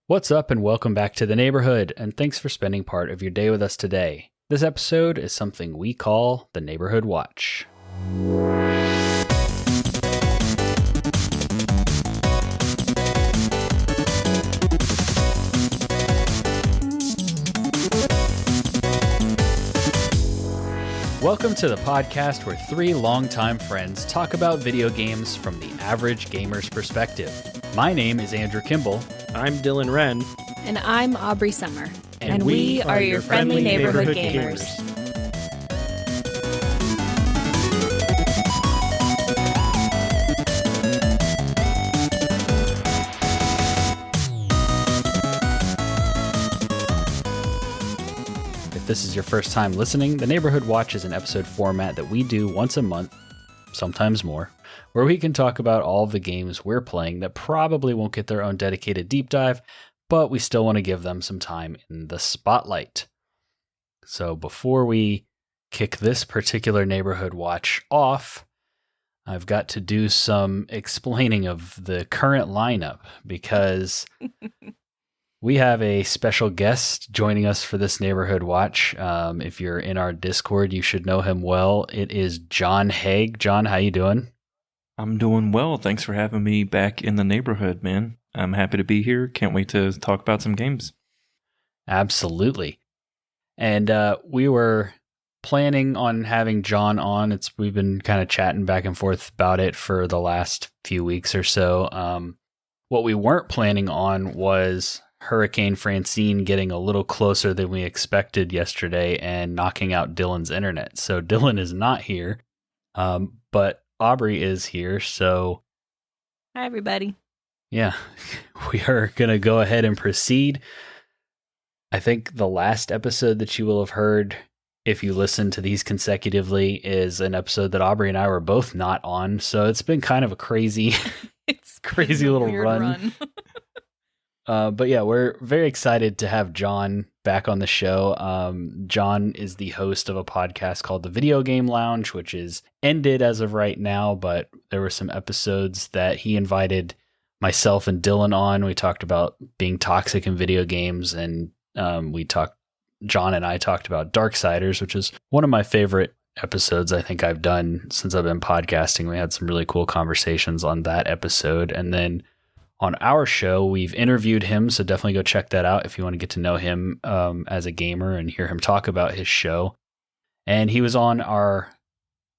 What's up and welcome back to the neighborhood, and thanks for spending part of your day with us today. This episode is something we call the Neighborhood Watch. Welcome to the podcast where three longtime friends talk about video games from the average gamer's perspective. My name is Andrew Kimball. I'm Dylan Wren. And I'm Aubrey Summer. And we are your friendly neighborhood gamers. If this is your first time listening, the Neighborhood Watch is an episode format that we do once a month, sometimes more, where we can talk about all of the games we're playing that probably won't get their own dedicated deep dive, but we still want to give them some time in the spotlight. So before we kick this particular Neighborhood Watch off, I've got to do some explaining of the current lineup because we have a special guest joining us for this Neighborhood Watch. If you're in our Discord, you should know him well. It is Jon Haig. Jon, how you doing? I'm doing well. Thanks for having me back in the neighborhood, man. I'm happy to be here. Can't wait to talk about some games. Absolutely. And we were planning on having Jon on. We've been kind of chatting back and forth about it for the last few weeks or so. What we weren't planning on was Hurricane Francine getting a little closer than we expected yesterday and knocking out Dylan's internet. So Dylan is not here, but Aubrey is here. So Hi, everybody. yeah, we are going to go ahead and proceed. I think the last episode that you will have heard, if you listen to these consecutively, is an episode that Aubrey and I were both not on. So it's been kind of a crazy, crazy little run. But yeah, we're very excited to have Jon back on the show. Jon is the host of a podcast called The Video Game Lounge, which is ended as of right now, but there were some episodes that he invited myself and Dylan on. We talked about being toxic in video games, and Jon and I talked about Darksiders, which is one of my favorite episodes I think I've done since I've been podcasting. We had some really cool conversations on that episode. And then on our show, we've interviewed him, so definitely go check that out if you want to get to know him as a gamer and hear him talk about his show. And he was on our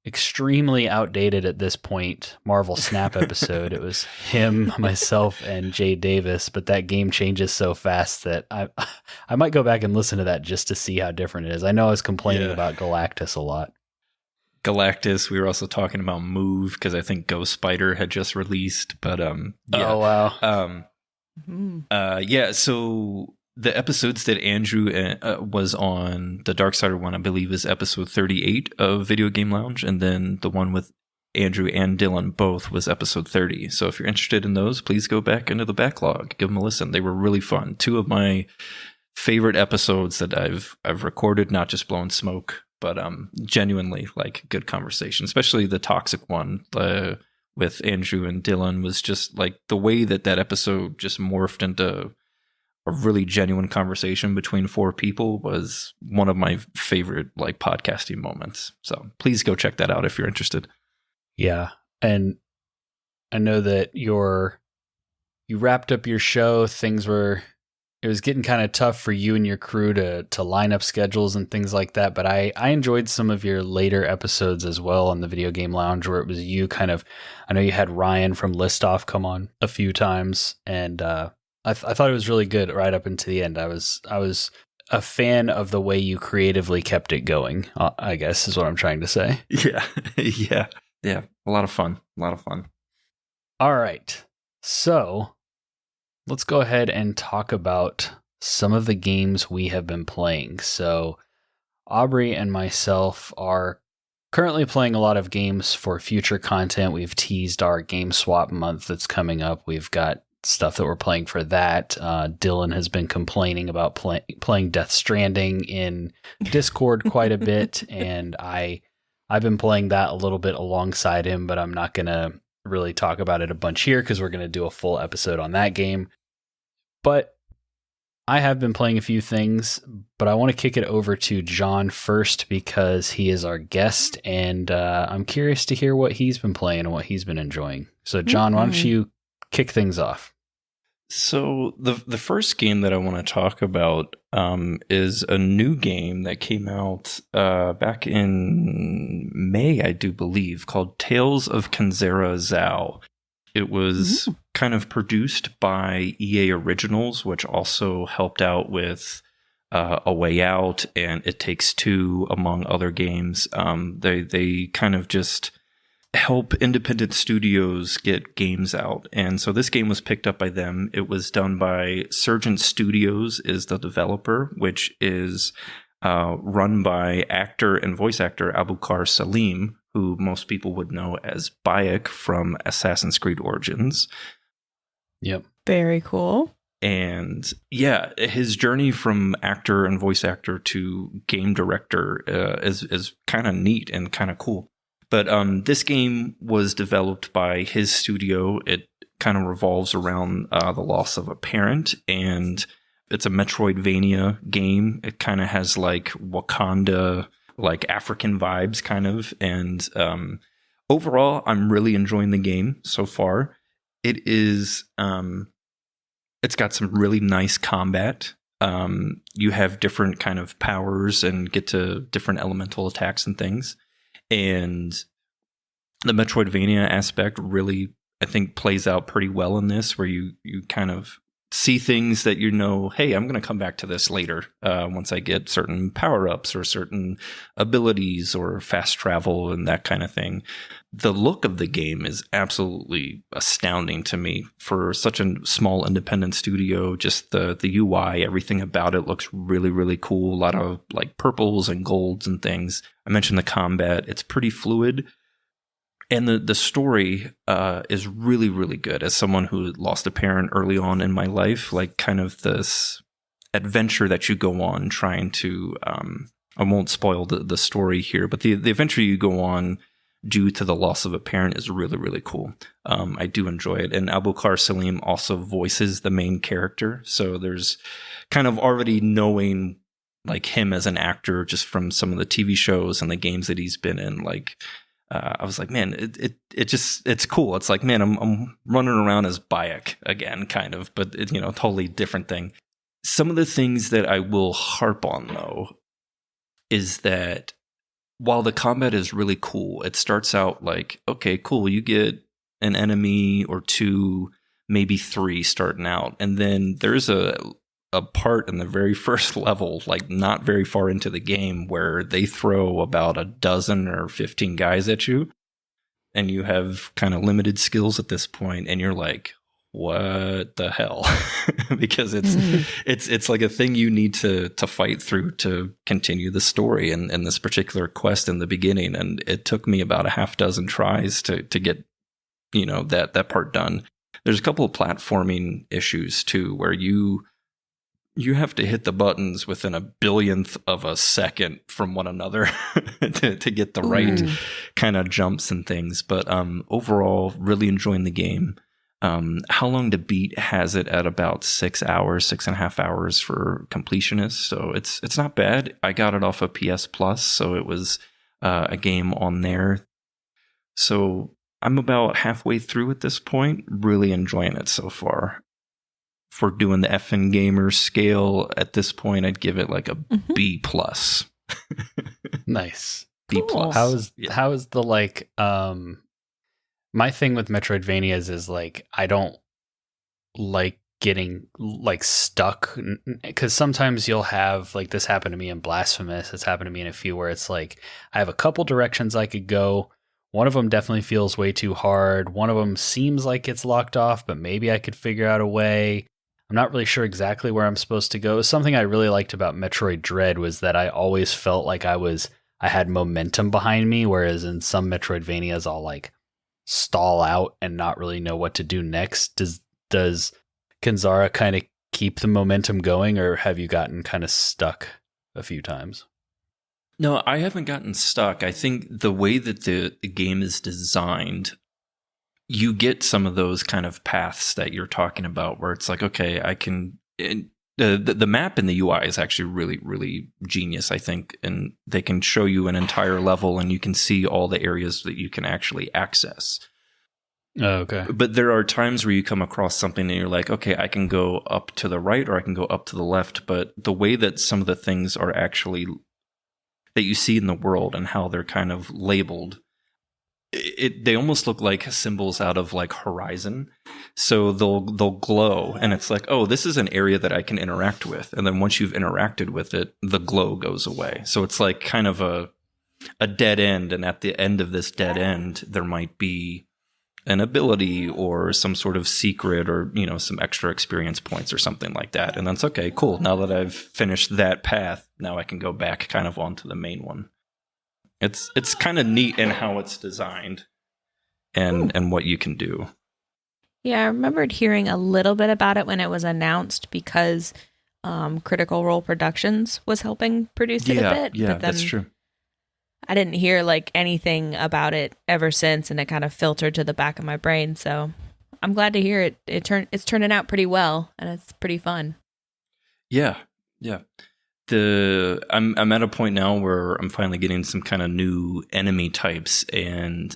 extremely outdated at this point Marvel Snap episode. It was him, myself, and Jay Davis, but that game changes so fast that I might go back and listen to that just to see how different it is. I know I was complaining about Galactus a lot. Galactus, we were also talking about Move because I think Ghost Spider had just released, but yeah. Oh wow. So the episodes that Andrew was on, the Darksider one, I believe, is episode 38 of Video Game Lounge, and then the one with Andrew and Dylan both was episode 30. So if you're interested in those, please go back into the backlog, give them a listen. They were really fun. Two of my favorite episodes that I've recorded, not just blowing smoke, but genuinely like good conversation, especially the toxic one with Andrew and Dylan was just like the way that episode just morphed into a really genuine conversation between four people was one of my favorite like podcasting moments. So please go check that out if you're interested. Yeah. And I know that you wrapped up your show. It was getting kind of tough for you and your crew to line up schedules and things like that. But I enjoyed some of your later episodes as well on the Video Game Lounge, where it was you I know you had Ryan from Listoff come on a few times, and I thought it was really good right up into the end. I was a fan of the way you creatively kept it going, I guess is what I'm trying to say. Yeah. Yeah. A lot of fun. All right. So let's go ahead and talk about some of the games we have been playing. So Aubrey and myself are currently playing a lot of games for future content. We've teased our game swap month that's coming up. We've got stuff that we're playing for that. Dylan has been complaining about playing Death Stranding in Discord quite a bit, and I've been playing that a little bit alongside him, but I'm not going to really talk about it a bunch here because we're going to do a full episode on that game. But I have been playing a few things, but I want to kick it over to Jon first because he is our guest, and I'm curious to hear what he's been playing and what he's been enjoying. So, Jon, why don't you kick things off? So the first game that I want to talk about is a new game that came out back in May, I do believe, called Tales of Kenzera Zao. It was kind of produced by EA Originals, which also helped out with A Way Out and It Takes Two, among other games. They kind of just help independent studios get games out. And so this game was picked up by them. It was done by Surgeon Studios is the developer, which is run by actor and voice actor Abubakar Salim, who most people would know as Bayek from Assassin's Creed Origins. Yep. Very cool. And yeah, his journey from actor and voice actor to game director is kind of neat and kind of cool. But this game was developed by his studio. It kind of revolves around the loss of a parent, and it's a metroidvania game. It kind of has like Wakanda, like African vibes kind of. And overall, I'm really enjoying the game so far. It is, it's got some really nice combat. You have different kind of powers and get to different elemental attacks and things. And the Metroidvania aspect really, I think, plays out pretty well in this, where you kind of see things that you know, hey, I'm going to come back to this later once I get certain power-ups or certain abilities or fast travel and that kind of thing. The look of the game is absolutely astounding to me for such a small independent studio. Just the UI, everything about it looks really, really cool. A lot of like purples and golds and things. I mentioned the combat. It's pretty fluid. And the story is really, really good. As someone who lost a parent early on in my life, like kind of this adventure that you go on trying to, I won't spoil the story here, but the adventure you go on due to the loss of a parent is really, really cool. I do enjoy it. And Abubakar Salim also voices the main character. So there's kind of already knowing like him as an actor just from some of the TV shows and the games that he's been in, like, I was like, man, it's cool. It's like, man, I'm running around as Bayek again, kind of, but totally different thing. Some of the things that I will harp on though is that while the combat is really cool, it starts out like, okay, cool, you get an enemy or two, maybe three starting out, and then there's a part in the very first level, like not very far into the game, where they throw about a dozen or 15 guys at you, and you have kind of limited skills at this point, and you're like, what the hell? Because it's like a thing you need to fight through to continue the story and this particular quest in the beginning. And it took me about a half dozen tries to get that part done. There's a couple of platforming issues too, where you have to hit the buttons within a billionth of a second from one another to get the right kind of jumps and things. But overall, really enjoying the game. How long to beat has it at about 6 hours, 6.5 hours for completionists. So it's not bad. I got it off of PS Plus, so it was a game on there. So I'm about halfway through at this point. Really enjoying it so far. For doing the effing gamer scale at this point, I'd give it like a B plus. Nice. B plus. How is the like my thing with Metroidvanias is like I don't like getting like stuck, because sometimes you'll have, like, this happened to me in Blasphemous, it's happened to me in a few, where it's like I have a couple directions I could go. One of them definitely feels way too hard. One of them seems like it's locked off, but maybe I could figure out a way. I'm not really sure exactly where I'm supposed to go. Something I really liked about Metroid Dread was that I always felt like I had momentum behind me, whereas in some Metroidvanias I'll like stall out and not really know what to do next. Does Kenzera kind of keep the momentum going, or have you gotten kind of stuck a few times? No, I haven't gotten stuck. I think the way that the game is designed, you get some of those kind of paths that you're talking about, where it's like, okay, I can the map in the UI is actually really, really genius, I think. And they can show you an entire level and you can see all the areas that you can actually access. Oh, okay. But there are times where you come across something and you're like, okay, I can go up to the right or I can go up to the left. But the way that some of the things are actually that you see in the world and how they're kind of labeled, they almost look like symbols out of like Horizon. So they'll glow and it's like, oh, this is an area that I can interact with. And then once you've interacted with it, the glow goes away. So it's like kind of a dead end. And at the end of this dead end, there might be an ability or some sort of secret or, you know, some extra experience points or something like that. And that's okay, cool. Now that I've finished that path, now I can go back kind of onto the main one. It's kind of neat in how it's designed and what you can do. Yeah, I remembered hearing a little bit about it when it was announced because Critical Role Productions was helping produce it a bit. Yeah, but then that's true. I didn't hear like anything about it ever since, and it kind of filtered to the back of my brain. So I'm glad to hear it. It's turning out pretty well, and it's pretty fun. Yeah. I'm at a point now where I'm finally getting some kind of new enemy types, and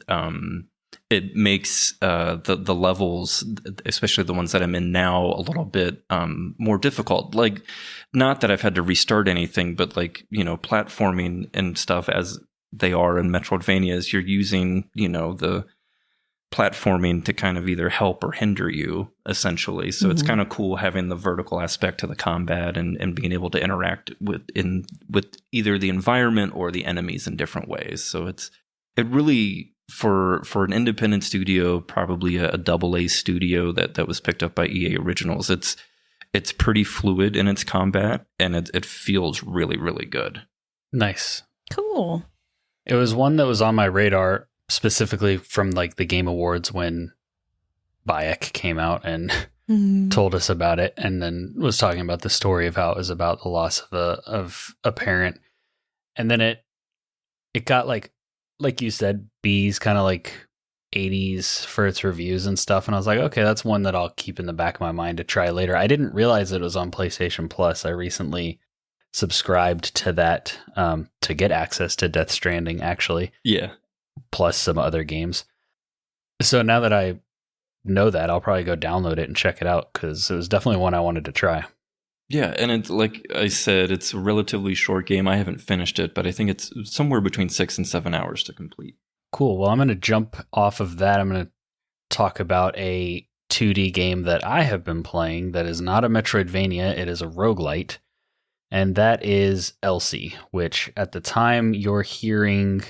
it makes the levels, especially the ones that I'm in now, a little bit more difficult. Like, not that I've had to restart anything, but like, you know, platforming and stuff as they are in Metroidvanias, you're using, you know, the platforming to kind of either help or hinder you, essentially. So it's kind of cool having the vertical aspect to the combat and being able to interact with either the environment or the enemies in different ways. So it really, for an independent studio, probably a AA studio that was picked up by EA Originals, it's pretty fluid in its combat, and it feels really, really good. Nice. Cool. It was one that was on my radar specifically from like the Game Awards when Bayek came out and told us about it, and then was talking about the story of how it was about the loss of a parent. And then it got like you said, B's kind of like 80s for its reviews and stuff. And I was like, okay, that's one that I'll keep in the back of my mind to try later. I didn't realize it was on PlayStation Plus. I recently subscribed to that to get access to Death Stranding, actually. Yeah. Plus some other games. So now that I know that, I'll probably go download it and check it out, because it was definitely one I wanted to try. Yeah, and it's like I said, it's a relatively short game. I haven't finished it, but I think it's somewhere between 6 and 7 hours to complete. Cool. Well, I'm going to jump off of that. I'm going to talk about a 2D game that I have been playing that is not a Metroidvania. It is a roguelite. And that is Elsie, which at the time you're hearing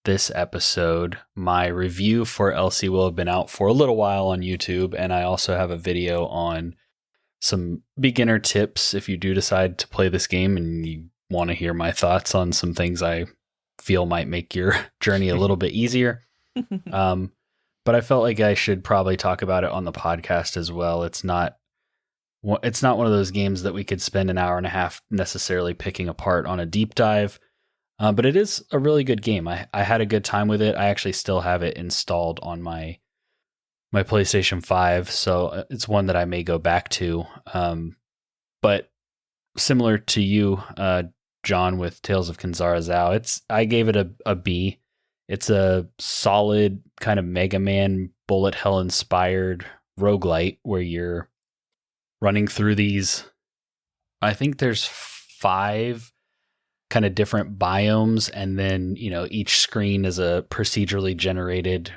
this episode, my review for Elsie will have been out for a little while on YouTube. And I also have a video on some beginner tips if you do decide to play this game and you want to hear my thoughts on some things I feel might make your journey a little bit easier. But I felt like I should probably talk about it on the podcast as well. It's not one of those games that we could spend an hour and a half necessarily picking apart on a deep dive. But it is a really good game. I had a good time with it. I actually still have it installed on my PlayStation 5, so it's one that I may go back to. But similar to you, John, with Tales of Kenzera, I gave it a B. It's a solid kind of Mega Man bullet hell inspired roguelite where you're running through these. I think there's 5 kind of different biomes, and then, you know, each screen is a procedurally generated,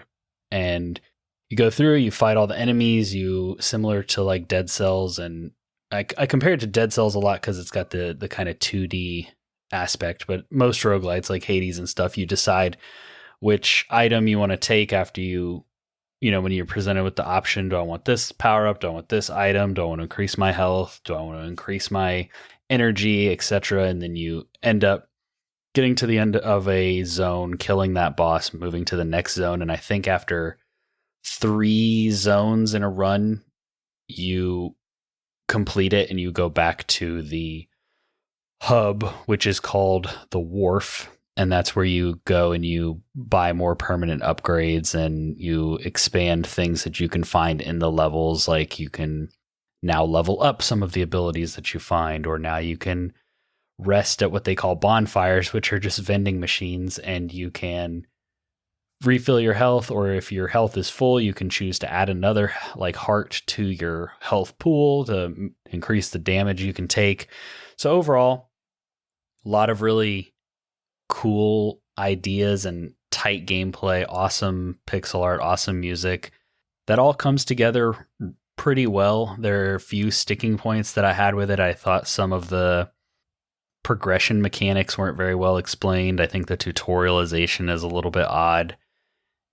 and you go through, you fight all the enemies, similar to like Dead Cells, and I compare it to Dead Cells a lot because it's got the kind of 2D aspect, but most roguelites like Hades and stuff, you decide which item you want to take after when you're presented with the option, do I want this power up? Do I want this item? Do I want to increase my health? Do I want to increase my energy, etc.? And then you end up getting to the end of a zone, killing that boss, moving to the next zone. And I think after 3 zones in a run, you complete it and you go back to the hub, which is called the Wharf. And that's where you go and you buy more permanent upgrades and you expand things that you can find in the levels. Like you can now level up some of the abilities that you find, or now you can rest at what they call bonfires, which are just vending machines, and you can refill your health, or if your health is full, you can choose to add another like heart to your health pool to increase the damage you can take. So overall, a lot of really cool ideas and tight gameplay, awesome pixel art, awesome music. That all comes together pretty well. There are a few sticking points that I had with it. I thought some of the progression mechanics weren't very well explained. I think the tutorialization is a little bit odd.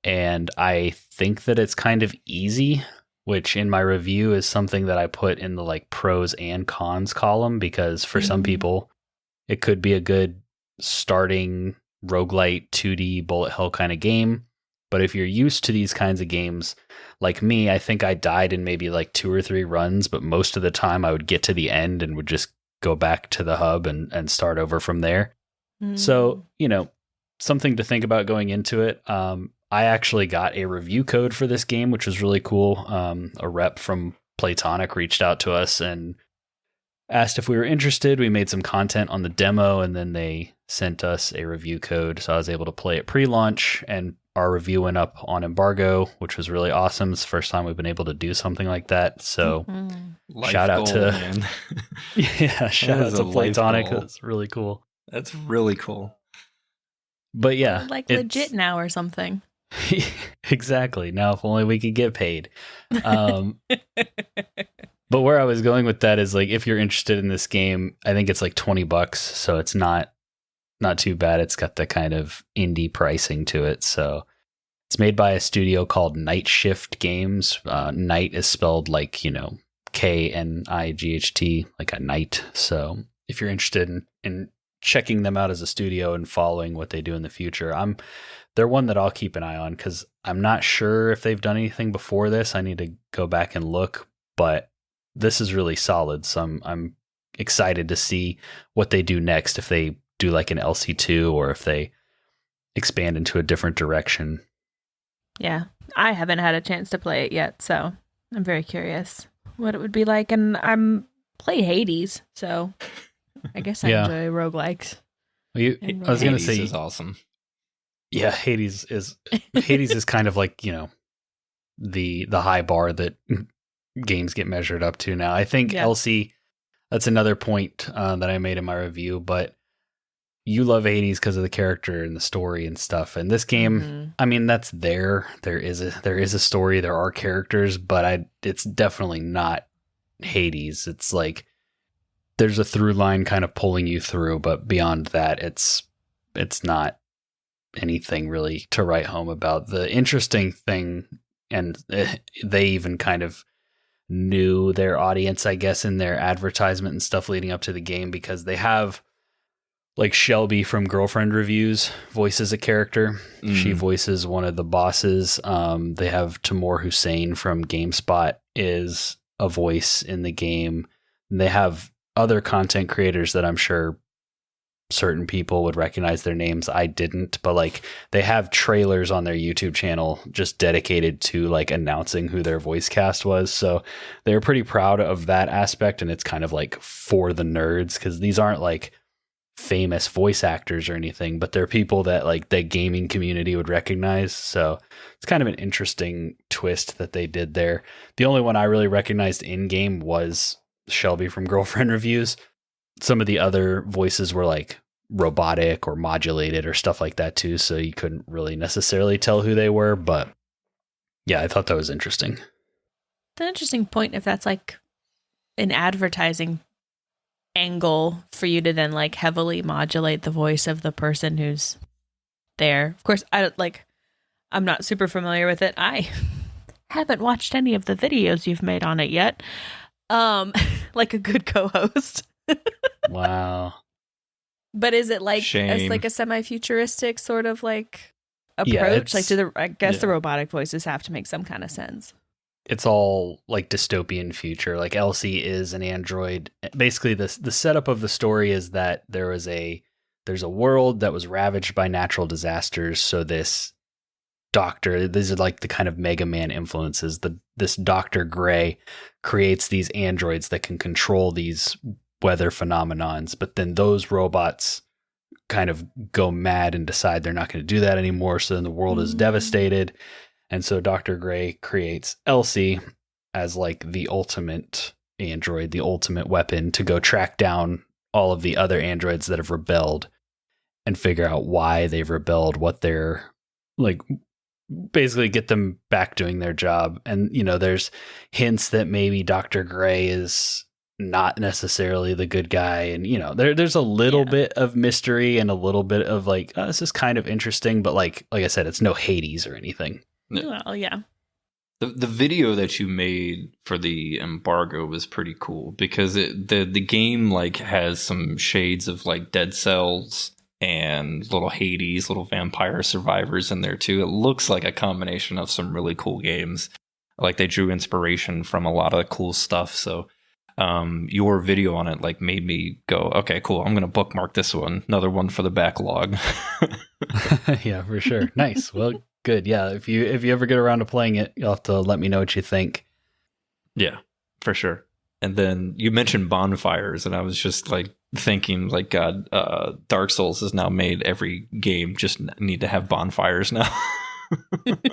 And I think that it's kind of easy, which in my review is something that I put in the like pros and cons column, because for some people it could be a good starting roguelite 2D bullet hell kind of game. But if you're used to these kinds of games, like me, I think I died in maybe like 2 or 3 runs, but most of the time I would get to the end and would just go back to the hub and start over from there. So, something to think about going into it. I actually got a review code for this game, which was really cool. A rep from Playtonic reached out to us and asked if we were interested. We made some content on the demo, and then they sent us a review code. So I was able to play it pre-launch, and our review went up on embargo, which was really awesome. It's the first time we've been able to do something like that. So shout out to shout out to Playtonic. That's really cool. That's really cool. But yeah, like legit now or something. Exactly. Now, if only we could get paid. But where I was going with that is like, if you're interested in this game, I think it's like $20, so it's not too bad. It's got the kind of indie pricing to it. So it's made by a studio called Night Shift Games. Night is spelled like, KNIGHT, like a night. So if you're interested in checking them out as a studio and following what they do in the future, they're one that I'll keep an eye on, because I'm not sure if they've done anything before this. I need to go back and look, but this is really solid. So I'm excited to see what they do next, if they do like an Elsie 2 or if they expand into a different direction. Yeah, I haven't had a chance to play it yet, so I'm very curious what it would be like. And I'm play Hades, so I guess I enjoy roguelikes. I was going to say, is awesome. Yeah, Hades is kind of like, the high bar that games get measured up to now. I think Elsie, that's another point that I made in my review, but you love Hades because of the character and the story and stuff. And this game, I mean, that's there. There is a story, there are characters, but it's definitely not Hades. It's like there's a through line kind of pulling you through, but beyond that, it's not anything really to write home about. The interesting thing, and they even kind of knew their audience, I guess, in their advertisement and stuff leading up to the game, because they have like Shelby from Girlfriend Reviews voices a character. She voices one of the bosses. They have Timur Hussein from GameSpot is a voice in the game. And they have other content creators that I'm sure certain people would recognize their names. I didn't, but like they have trailers on their YouTube channel just dedicated to like announcing who their voice cast was. So they're pretty proud of that aspect. And it's kind of like for the nerds, because these aren't like famous voice actors or anything, but they're people that like the gaming community would recognize. So it's kind of an interesting twist that they did there. The only one I really recognized in game was Shelby from Girlfriend Reviews. Some of the other voices were like robotic or modulated or stuff like that too, so you couldn't really necessarily tell who they were. But yeah, I thought that was interesting. It's an interesting point if that's like an advertising angle for you to then like heavily modulate the voice of the person who's there. Of course, I'm not super familiar with it. I haven't watched any of the videos you've made on it yet. Like a good co-host. Wow. But is it like Shame. like a semi-futuristic sort of like approach? Like the robotic voices have to make some kind of sense. It's all like dystopian future. Like Elsie is an android. Basically, the setup of the story is that there's a world that was ravaged by natural disasters. So this doctor. These are like the kind of Mega Man influences. This Dr. Gray creates these androids that can control these weather phenomenons, but then those robots kind of go mad and decide they're not going to do that anymore. So then the world is devastated. And so Dr. Gray creates Elsie as like the ultimate android, the ultimate weapon to go track down all of the other androids that have rebelled and figure out why they've rebelled, what they're like, basically get them back doing their job. And, you know, there's hints that maybe Dr. Gray is not necessarily the good guy. And, you know, there's a little bit of mystery and a little bit of like, oh, this is kind of interesting, but like I said, it's no Hades or anything. Well, yeah. The video that you made for the embargo was pretty cool because the game like has some shades of like Dead Cells and little Hades, little Vampire Survivors in there too. It looks like a combination of some really cool games. Like they drew inspiration from a lot of cool stuff. So your video on it like made me go, okay, cool. I'm going to bookmark this one. Another one for the backlog. Yeah, for sure. Nice. Well, good. Yeah. If you ever get around to playing it, you'll have to let me know what you think. Yeah, for sure. And then you mentioned bonfires, and I was just like thinking, like, God, Dark Souls has now made every game just need to have bonfires now.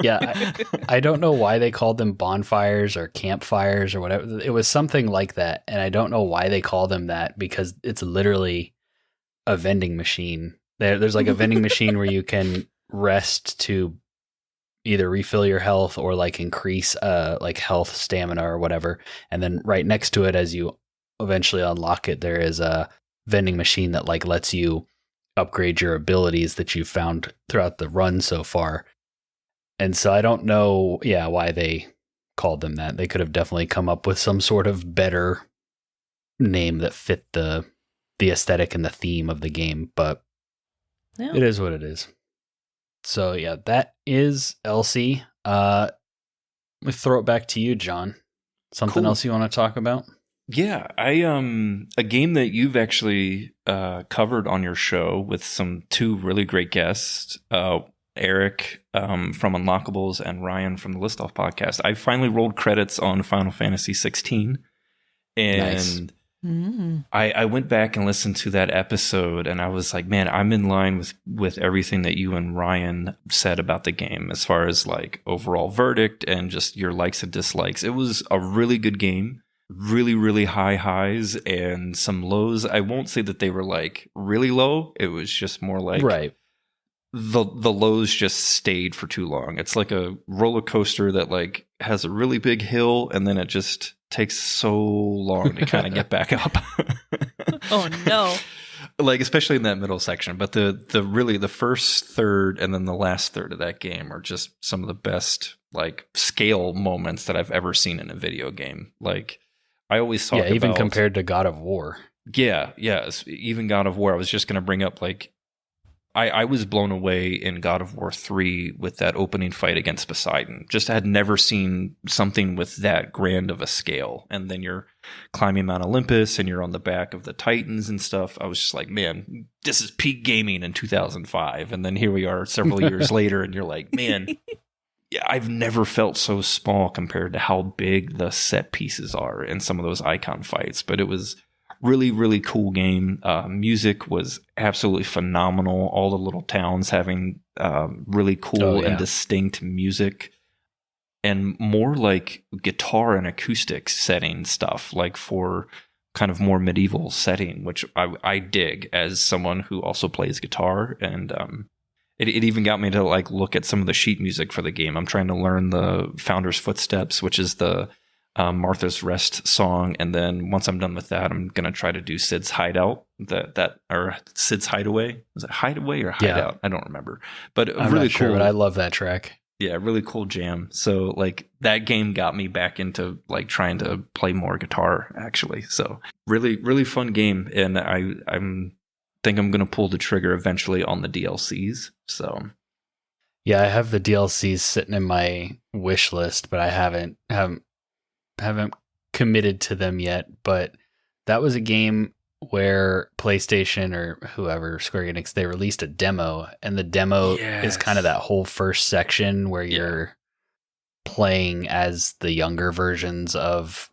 Yeah, I don't know why they called them bonfires or campfires or whatever. It was something like that, and I don't know why they call them that because it's literally a vending machine. There's like a vending machine where you can rest to either refill your health or like increase like health, stamina or whatever. And then right next to it, as you eventually unlock it, there is a vending machine that like lets you upgrade your abilities that you've found throughout the run so far. And so I don't know, why they called them that. They could have definitely come up with some sort of better name that fit the aesthetic and the theme of the game, but it is what it is. So yeah, that is Elsie. Let me throw it back to you, Jon. Something else you want to talk about? Yeah, I a game that you've actually covered on your show with some two really great guests, Eric from Unlockables and Ryan from the List Off podcast. I finally rolled credits on Final Fantasy 16, and nice. I went back and listened to that episode, and I was like, man, I'm in line with everything that you and Ryan said about the game as far as like overall verdict and just your likes and dislikes. It was a really good game. Really, really high highs and some lows. I won't say that they were like really low. It was just more like the lows just stayed for too long. It's like a roller coaster that like has a really big hill and then it just takes so long to kind of get back up. Oh no. Like especially in that middle section, but the first third and then the last third of that game are just some of the best like scale moments that I've ever seen in a video game. Like I always talk even about, compared to God of War. Yeah, even God of War. I was just going to bring up like I was blown away in God of War 3 with that opening fight against Poseidon. Just had never seen something with that grand of a scale. And then you're climbing Mount Olympus and you're on the back of the Titans and stuff. I was just like, man, this is peak gaming in 2005. And then here we are several years later and you're like, man, yeah, I've never felt so small compared to how big the set pieces are in some of those icon fights. But it was really, really cool game. Music was absolutely phenomenal. All the little towns having really cool and distinct music and more like guitar and acoustic setting stuff, like for kind of more medieval setting, which I dig as someone who also plays guitar. And it even got me to like look at some of the sheet music for the game. I'm trying to learn the Founder's Footsteps, which is the Martha's Rest song, and then once I'm done with that, I'm gonna try to do Sid's Hideout, or Sid's Hideaway. Was it Hideaway or Hideout? Yeah. I don't remember, but I'm really not sure, cool. But I love that track. Yeah, really cool jam. So like that game got me back into like trying to play more guitar actually. So really, really fun game, and I think I'm gonna pull the trigger eventually on the DLCs. So yeah, I have the DLCs sitting in my wish list, but I haven't committed to them yet. But that was a game where PlayStation or whoever, Square Enix, they released a demo, and the demo is kind of that whole first section where you're playing as the younger version of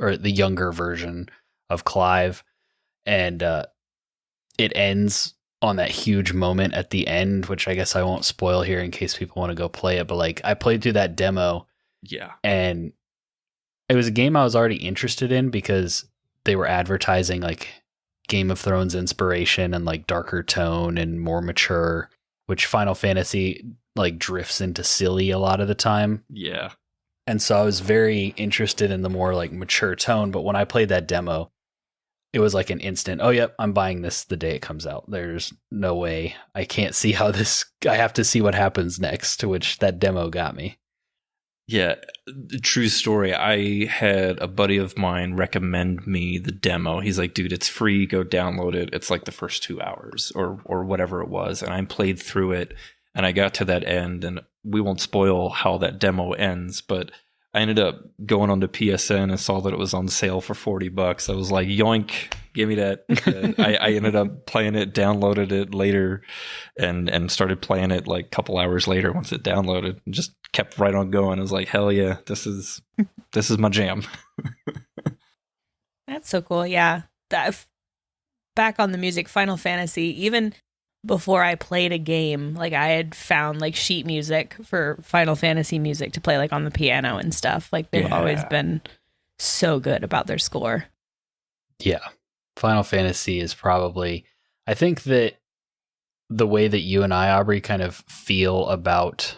Clive, and it ends on that huge moment at the end, which I guess I won't spoil here in case people want to go play it, but like I played through that demo, and it was a game I was already interested in because they were advertising like Game of Thrones inspiration and like darker tone and more mature, which Final Fantasy like drifts into silly a lot of the time. Yeah. And so I was very interested in the more like mature tone. But when I played that demo, it was like an instant, oh, yep, I'm buying this the day it comes out. There's no way. I can't see how I have to see what happens next, to which that demo got me. Yeah, true story. I had a buddy of mine recommend me the demo. He's like, dude, it's free. Go download it. It's like the first 2 hours or whatever it was. And I played through it and I got to that end, and we won't spoil how that demo ends, but I ended up going onto PSN and saw that it was on sale for $40. I was like, yoink, give me that. I ended up playing it, downloaded it later, and started playing it like a couple hours later once it downloaded, and just kept right on going. I was like, hell yeah, this is my jam. That's so cool. Yeah. Back on the music, Final Fantasy, even before I played a game, like I had found like sheet music for Final Fantasy music to play like on the piano and stuff. Like they've always been so good about their score. Yeah. Final Fantasy is probably, I think that the way that you and I, Aubrey, kind of feel about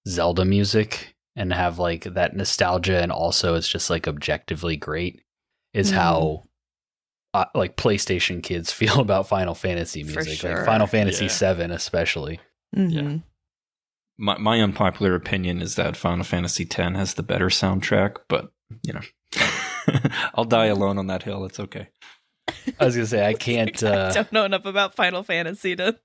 Zelda music and have like that nostalgia, and also it's just like objectively great, is how like PlayStation kids feel about Final Fantasy music, sure. Like Final Fantasy VII especially. Mm-hmm. Yeah. My unpopular opinion is that Final Fantasy X has the better soundtrack, but you know, I'll die alone on that hill. It's okay. I was gonna say I can't. I don't know enough about Final Fantasy to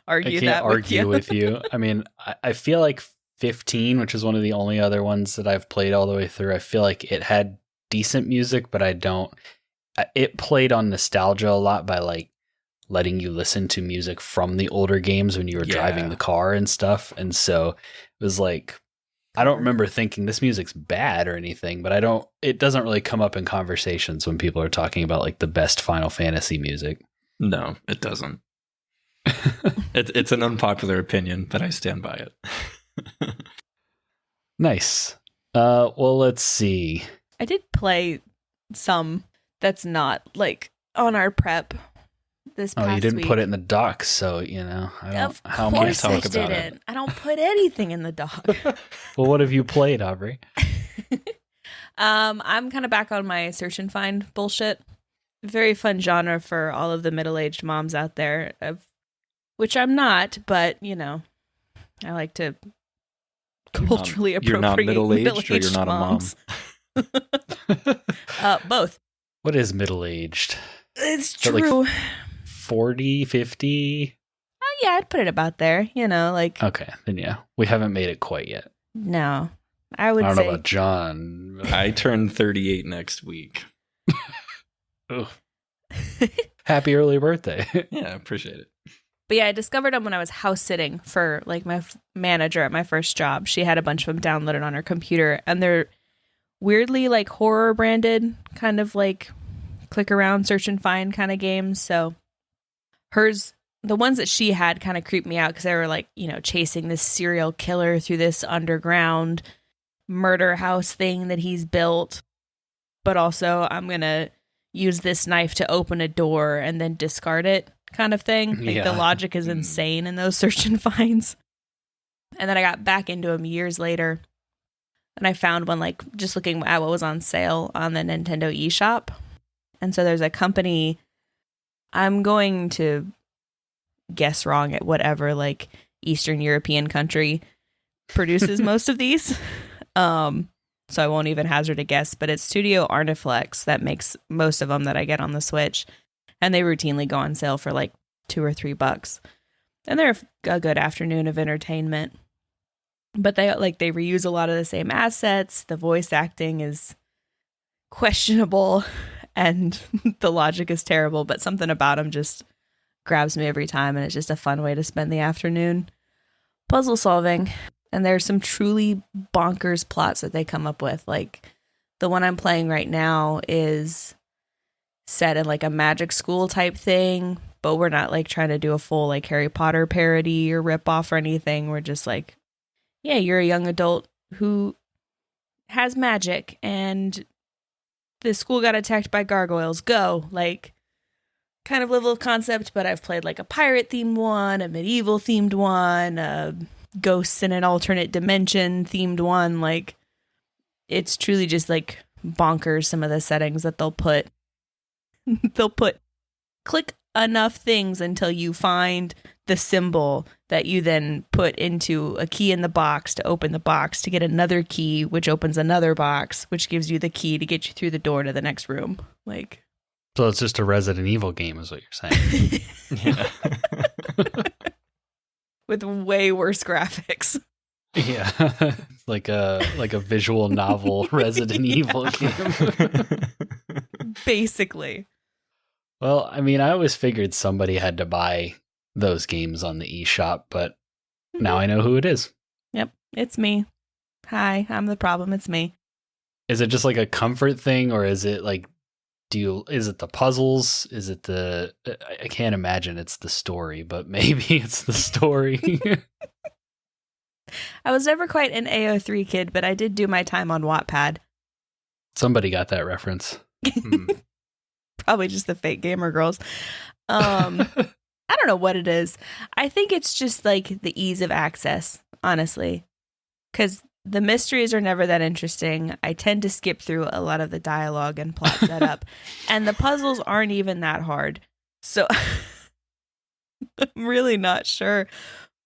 argue with you. I mean, I feel like 15, which is one of the only other ones that I've played all the way through, I feel like it had decent music, but it played on nostalgia a lot by like letting you listen to music from the older games when you were driving the car and stuff. And so it was like, I don't remember thinking this music's bad or anything, but it doesn't really come up in conversations when people are talking about like the best Final Fantasy music. No, it doesn't. It's an unpopular opinion, but I stand by it. Nice. Well, let's see. I did play some that's not like on our prep this past week. Oh, you didn't put it in the docs, so you know. How am I to talk about it? I don't put anything in the doc. Well, what have you played, Aubrey? I'm kind of back on my search and find bullshit. Very fun genre for all of the middle-aged moms out there, which I'm not, but you know, I like to culturally appropriate. You're not middle-aged, or you're not moms. A mom. Both. What is middle-aged? It's true. Like 40, 50? Oh, yeah, I'd put it about there. You know, like. Okay, then yeah. We haven't made it quite yet. No. I don't know about John. I turn 38 next week. Happy early birthday. Yeah, I appreciate it. But yeah, I discovered them when I was house sitting for like my manager at my first job. She had a bunch of them downloaded on her computer, and they're weirdly like horror branded, kind of like click around, search and find kind of games. So the ones that she had kind of creeped me out because they were like, you know, chasing this serial killer through this underground murder house thing that he's built. But also, I'm going to use this knife to open a door and then discard it kind of thing. Like the logic is insane in those search and finds. And then I got back into them years later. And I found one, like, just looking at what was on sale on the Nintendo eShop. And so there's a company, I'm going to guess wrong at whatever, like, Eastern European country produces most of these. So I won't even hazard a guess, but it's Studio Arniflex that makes most of them that I get on the Switch. And they routinely go on sale for, like, $2 or $3. And they're a good afternoon of entertainment. But they reuse a lot of the same assets. The voice acting is questionable. and the logic is terrible, but something about them just grabs me every time, and it's just a fun way to spend the afternoon puzzle solving. And there's some truly bonkers plots that they come up with. Like the one I'm playing right now is set in like a magic school type thing, but we're not like trying to do a full like Harry Potter parody or rip off or anything. We're just like, yeah, you're a young adult who has magic and the school got attacked by gargoyles. Go. Like, kind of level of concept, but I've played like a pirate themed one, a medieval themed one, a ghosts in an alternate dimension themed one. Like, it's truly just like bonkers, some of the settings that they'll put. Click enough things until you find the symbol that you then put into a key in the box to open the box to get another key, which opens another box, which gives you the key to get you through the door to the next room. Like, so it's just a Resident Evil game, is what you're saying. Yeah. With way worse graphics. Yeah, it's like a visual novel Resident Evil game. Basically. Well, I mean, I always figured somebody had to buy those games on the eShop, but now I know who it is. Yep, it's me. Hi, I'm the problem. It's me. Is it just like a comfort thing, or is it like, is it the puzzles? Is it I can't imagine it's the story, but maybe it's the story. I was never quite an AO3 kid, but I did do my time on Wattpad. Somebody got that reference. Probably just the fake gamer girls. I don't know what it is. I think it's just like the ease of access, honestly, because the mysteries are never that interesting. I tend to skip through a lot of the dialogue and plot setup, and the puzzles aren't even that hard. So I'm really not sure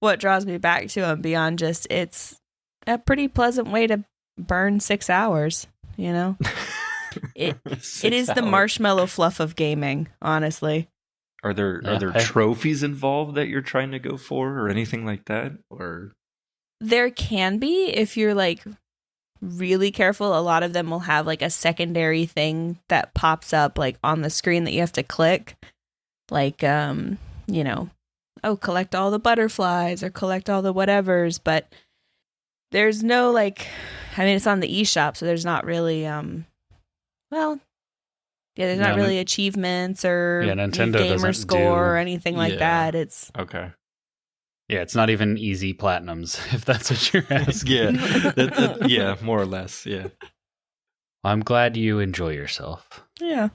what draws me back to them beyond just it's a pretty pleasant way to burn 6 hours, you know? It is the marshmallow fluff of gaming, honestly. Are there trophies involved that you're trying to go for or anything like that? Or there can be if you're like really careful. A lot of them will have like a secondary thing that pops up like on the screen that you have to click. Like you know, oh, collect all the butterflies or collect all the whatevers, but there's no like, I mean, it's on the eShop, so there's not really there's not really achievements or Nintendo gamer score or anything like that. It's okay. Yeah, it's not even easy platinums, if that's what you're asking. Yeah, more or less. Yeah. I'm glad you enjoy yourself. Yeah.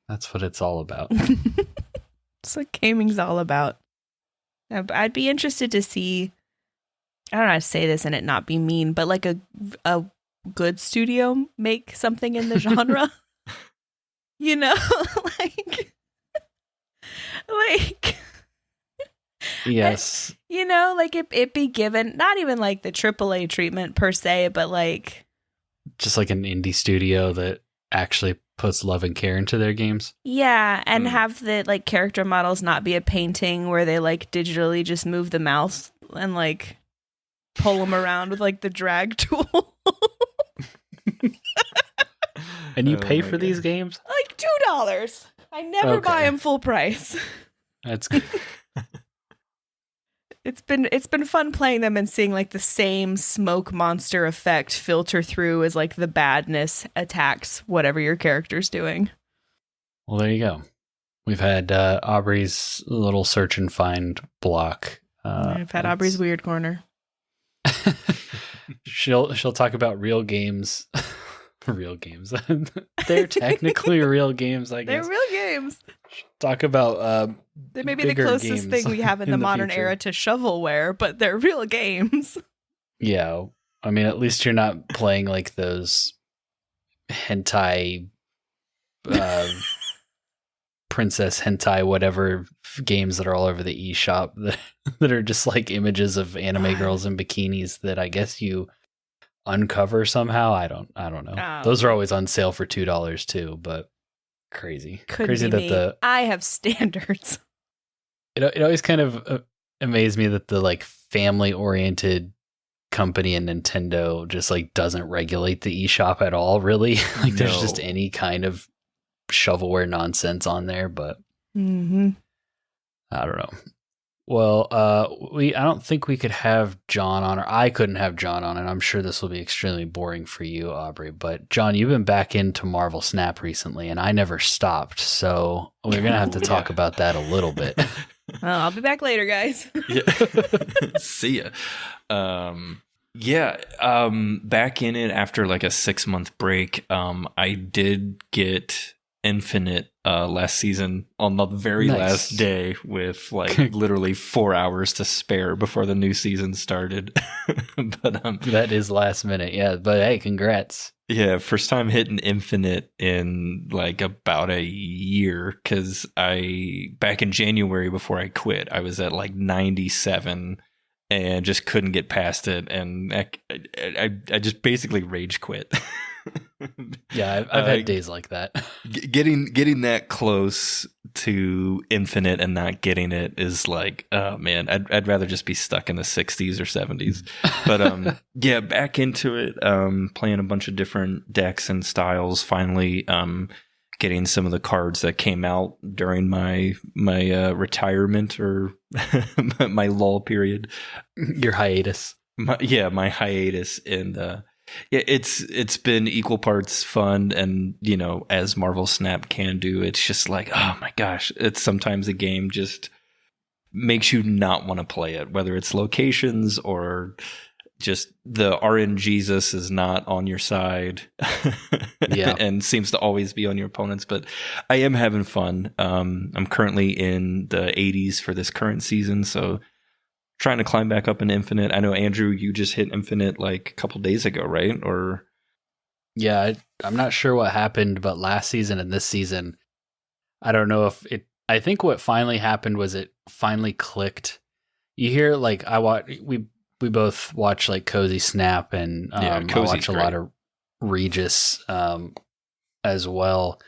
That's what it's all about. That's what gaming's all about. I'd be interested to see, I don't know how to say this and it not be mean, but like a good studio make something in the genre. You know, like yes. You know, like it be given not even like the AAA treatment per se, but like just like an indie studio that actually puts love and care into their games. Yeah, and have the like character models not be a painting where they like digitally just move the mouse and like pull them around with like the drag tool. And you pay for these games? Like $2. I never buy them full price. That's good. It's been fun playing them and seeing like the same smoke monster effect filter through as like the badness attacks whatever your character's doing. Well, there you go. We've had Aubrey's little search and find block. I've had Aubrey's weird corner. She'll talk about real games. Real games. They're technically real games, I guess. They're real games. Talk about they may be the closest thing we have in the modern era to shovelware, but they're real games. Yeah. I mean, at least you're not playing like those hentai princess hentai whatever games that are all over the eShop that are just like images of anime girls in bikinis that I guess you uncover somehow. I don't know. Oh. Those are always on sale for $2 too, but crazy. Crazy that I have standards. It always kind of amazed me that the like family oriented company in Nintendo just like doesn't regulate the eShop at all, really. Like there's just any kind of shovelware nonsense on there, but Mm-hmm. I don't know. Well, I don't think we could have Jon on, or I couldn't have Jon on, and I'm sure this will be extremely boring for you, Aubrey. But Jon, you've been back into Marvel Snap recently, and I never stopped, so we're gonna have to talk about that a little bit. Well, I'll be back later, guys. Yeah. See ya. Back in it after like a 6-month break. I did get Infinite last season on the very last day with like literally 4 hours to spare before the new season started. But that is last minute, yeah. But hey, congrats. Yeah, first time hitting Infinite in like about a year, because back in January before I quit, I was at like 97 and just couldn't get past it, and I just basically rage quit. Yeah, I've had days like that. Getting that close to Infinite and not getting it is like, oh man, I'd rather just be stuck in the 60s or 70s. But yeah, back into it, playing a bunch of different decks and styles. Finally, getting some of the cards that came out during my retirement or my lull period. Your hiatus. My hiatus. And yeah, it's been equal parts fun, and you know, as Marvel Snap can do, it's just like, oh my gosh, it's sometimes a game just makes you not want to play it, whether it's locations or just the RNGesus is not on your side. Yeah. And seems to always be on your opponents. But I am having fun. I'm currently in the 80s for this current season, so trying to climb back up in Infinite. I know, Andrew, you just hit Infinite like a couple days ago, right? Or yeah, I'm not sure what happened, but last season and this season, I don't know if it. I think what finally happened was it finally clicked. You hear like we both watch like Cozy Snap, and I watch a lot of Regis as well,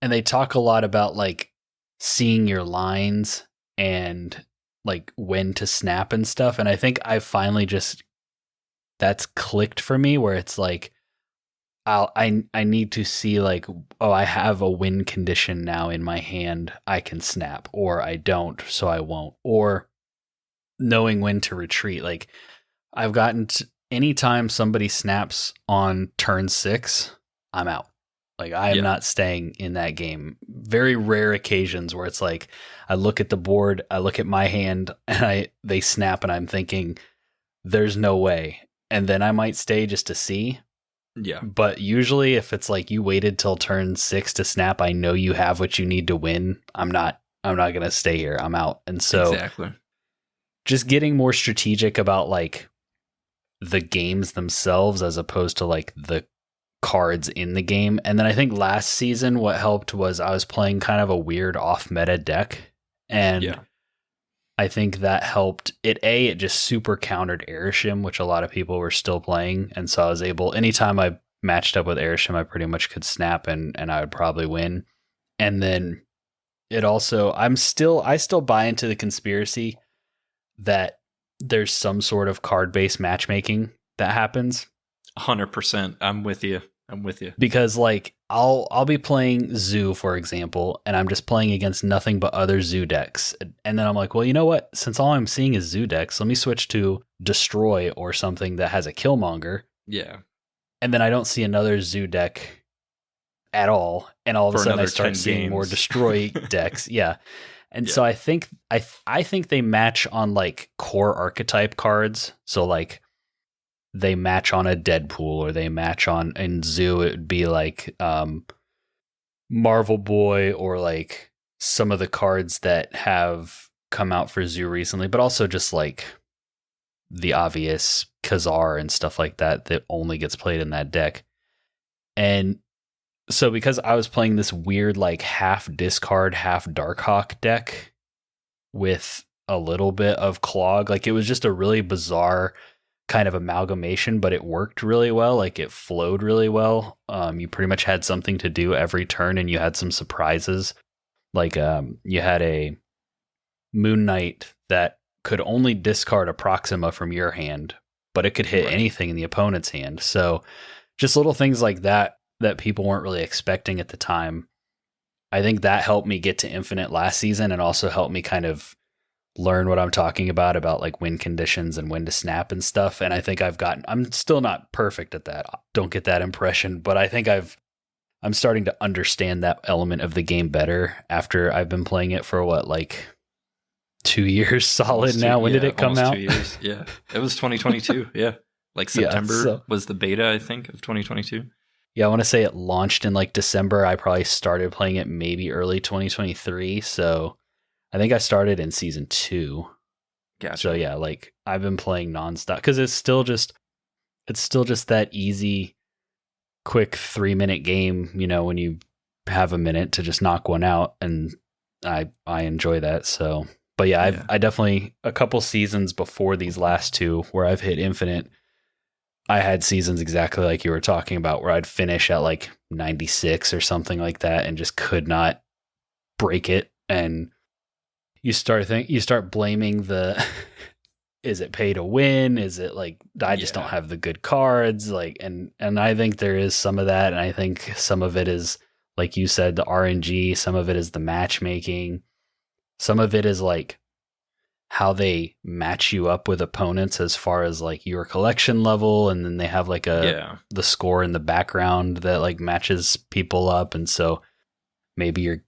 and they talk a lot about like seeing your lines and like when to snap and stuff. And I think I finally that's clicked for me, where it's like I need to see like, oh, I have a win condition now in my hand, I can snap, or I don't, so I won't, or knowing when to retreat. Like I've gotten anytime somebody snaps on turn 6, I'm out. Like I am not staying in that game. Very rare occasions where it's like I look at the board, I look at my hand, and they snap, and I'm thinking there's no way. And then I might stay just to see. Yeah. But usually if it's like you waited till turn 6 to snap, I know you have what you need to win. I'm not going to stay here. I'm out. And so exactly. Just getting more strategic about like the games themselves as opposed to like the cards in the game. And then I think last season what helped was I was playing kind of a weird off meta deck, and I think that helped it. It just super countered Airshim, which a lot of people were still playing, and so I was able, anytime I matched up with Airshim, I pretty much could snap and I would probably win. And then it also, I still buy into the conspiracy that there's some sort of card-based matchmaking that happens. 100%. I'm with you. Because like I'll be playing Zoo, for example, and I'm just playing against nothing but other Zoo decks. And then I'm like, well, you know what? Since all I'm seeing is Zoo decks, let me switch to Destroy or something that has a Killmonger. Yeah. And then I don't see another Zoo deck at all. And all of a sudden I start seeing more Destroy decks. Yeah. And so I think they match on like core archetype cards. So like they match on a Deadpool, or they match on, in Zoo it would be like Marvel Boy, or like some of the cards that have come out for Zoo recently, but also just like the obvious Khazar and stuff like that only gets played in that deck. And so because I was playing this weird like half discard, half Darkhawk deck with a little bit of Clog, like it was just a really bizarre kind of amalgamation, but it worked really well. Like it flowed really well. You pretty much had something to do every turn, and you had some surprises. Like you had a Moon Knight that could only discard a Proxima from your hand, but it could hit anything in the opponent's hand. So just little things like that people weren't really expecting at the time. I think that helped me get to Infinite last season and also helped me kind of learn what I'm talking about like win conditions and when to snap and stuff. And I think I'm still not perfect at that. Don't get that impression, but I think I'm starting to understand that element of the game better after I've been playing it for like 2 years solid now. When did it come out? 2 years. Yeah. It was 2022. Yeah. Like September was the beta, I think, of 2022. Yeah, I want to say it launched in like December. I probably started playing it maybe early 2023. So I think I started in season 2. Gotcha. So yeah, like I've been playing nonstop because it's still just that easy, quick 3-minute game. You know, when you have a minute to just knock one out, and I enjoy that. So, but yeah, I definitely a couple seasons before these last 2 where I've hit Infinite. I had seasons exactly like you were talking about where I'd finish at like 96 or something like that and just could not break it. And you start blaming is it pay to win? Is it like, I just don't have the good cards? Like, and I think there is some of that. And I think some of it is, like you said, the RNG, some of it is the matchmaking. Some of it is like how they match you up with opponents as far as like your collection level. And then they have like the score in the background that like matches people up. And so maybe you're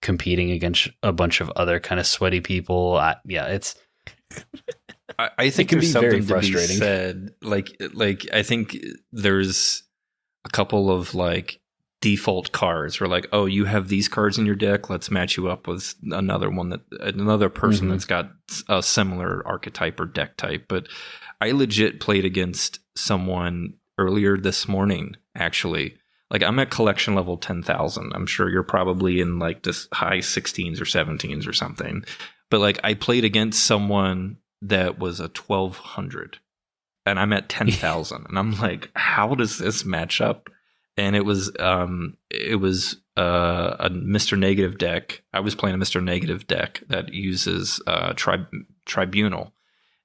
competing against a bunch of other kind of sweaty people. I think there's something to be said. Like I think there's a couple of like default cards where like, oh, you have these cards in your deck, let's match you up with another person that's got a similar archetype or deck type. But I legit played against someone earlier this morning, actually. Like, I'm at collection level 10,000. I'm sure you're probably in like this high 16s or 17s or something. But like, I played against someone that was a 1200 and I'm at 10,000. And I'm like, how does this match up? And it was a Mr. Negative deck. I was playing a Mr. Negative deck that uses Tribunal.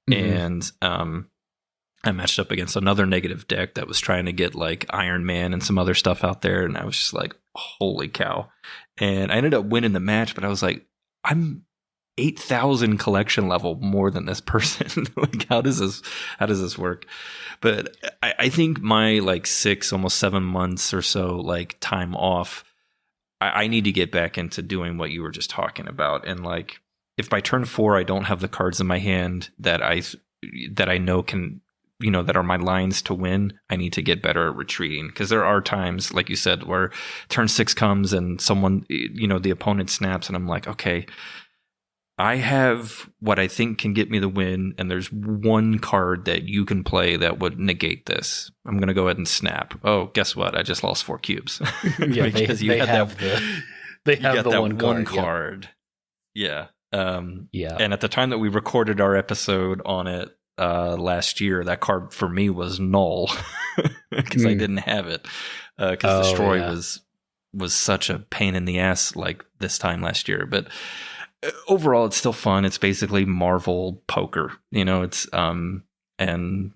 And I matched up against another negative deck that was trying to get like Iron Man and some other stuff out there. And I was just like, holy cow. And I ended up winning the match, but I was like, I'm 8,000 collection level more than this person. Like, how does this work? But I think my like 6, almost 7 months or so, like time off, I need to get back into doing what you were just talking about. And like, if by turn 4, I don't have the cards in my hand that I know can, you know, that are my lines to win, I need to get better at retreating. Because there are times, like you said, where turn 6 comes and someone, you know, the opponent snaps and I'm like, okay, I have what I think can get me the win, and there's one card that you can play that would negate this. I'm going to go ahead and snap. Oh, guess what? I just lost 4 cubes. Yeah, because they have the one card. Yeah. Yeah. And at the time that we recorded our episode on it last year, that card for me was null because I didn't have it. Because Destroy was such a pain in the ass like this time last year. But overall, it's still fun. It's basically Marvel poker. You know, it's and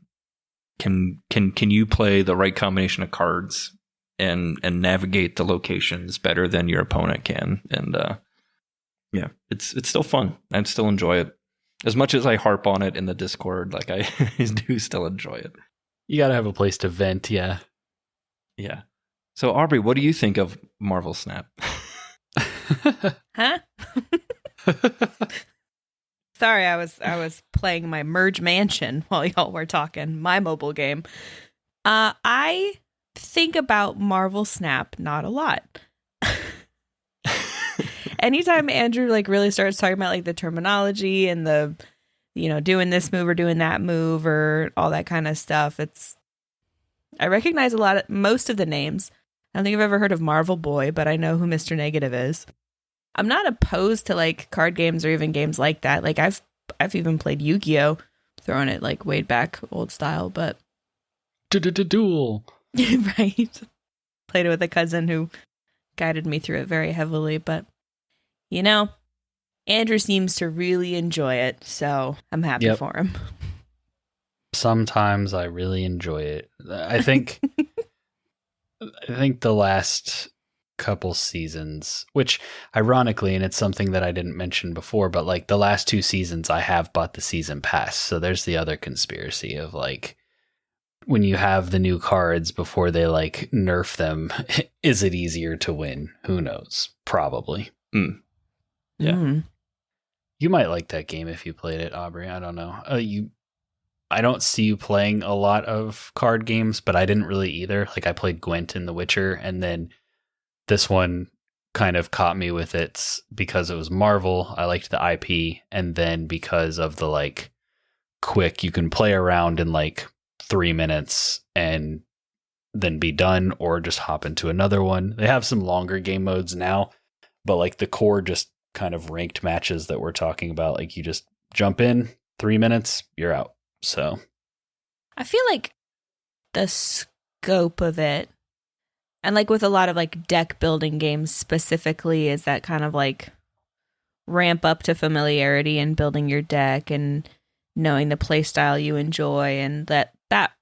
can you play the right combination of cards and navigate the locations better than your opponent can? And yeah, it's still fun. I still enjoy it. As much as I harp on it in the Discord, like I do still enjoy it. You got to have a place to vent, yeah. Yeah. So Aubrey, what do you think of Marvel Snap? Huh? Sorry, I was playing my Merge Mansion while y'all were talking, my mobile game. I think about Marvel Snap not a lot. Anytime Andrew like really starts talking about like the terminology and the, you know, doing this move or doing that move or all that kind of stuff, I recognize most of the names. I don't think I've ever heard of Marvel Boy, but I know who Mr. Negative is. I'm not opposed to like card games or even games like that. Like I've even played Yu-Gi-Oh, throwing it like way back old style, but duel. Right. Played it with a cousin who guided me through it very heavily, but you know, Andrew seems to really enjoy it, so I'm happy for him. Sometimes I really enjoy it. I think the last couple seasons, which ironically, and it's something that I didn't mention before, but like the last 2 seasons I have bought the season pass. So there's the other conspiracy of like, when you have the new cards before they like nerf them, is it easier to win? Who knows? Probably. Yeah. You might like that game if you played it, Aubrey. I don't know. I don't see you playing a lot of card games, but I didn't really either. Like I played Gwent in The Witcher, and then this one kind of caught me with it because it was Marvel. I liked the IP, and then because of the like quick, you can play around in like 3 minutes and then be done, or just hop into another one. They have some longer game modes now, but like the core just kind of ranked matches that we're talking about, like you just jump in 3 minutes, you're out. So I feel like the scope of it, and like with a lot of like deck building games specifically, is that kind of like ramp up to familiarity and building your deck and knowing the play style you enjoy, and that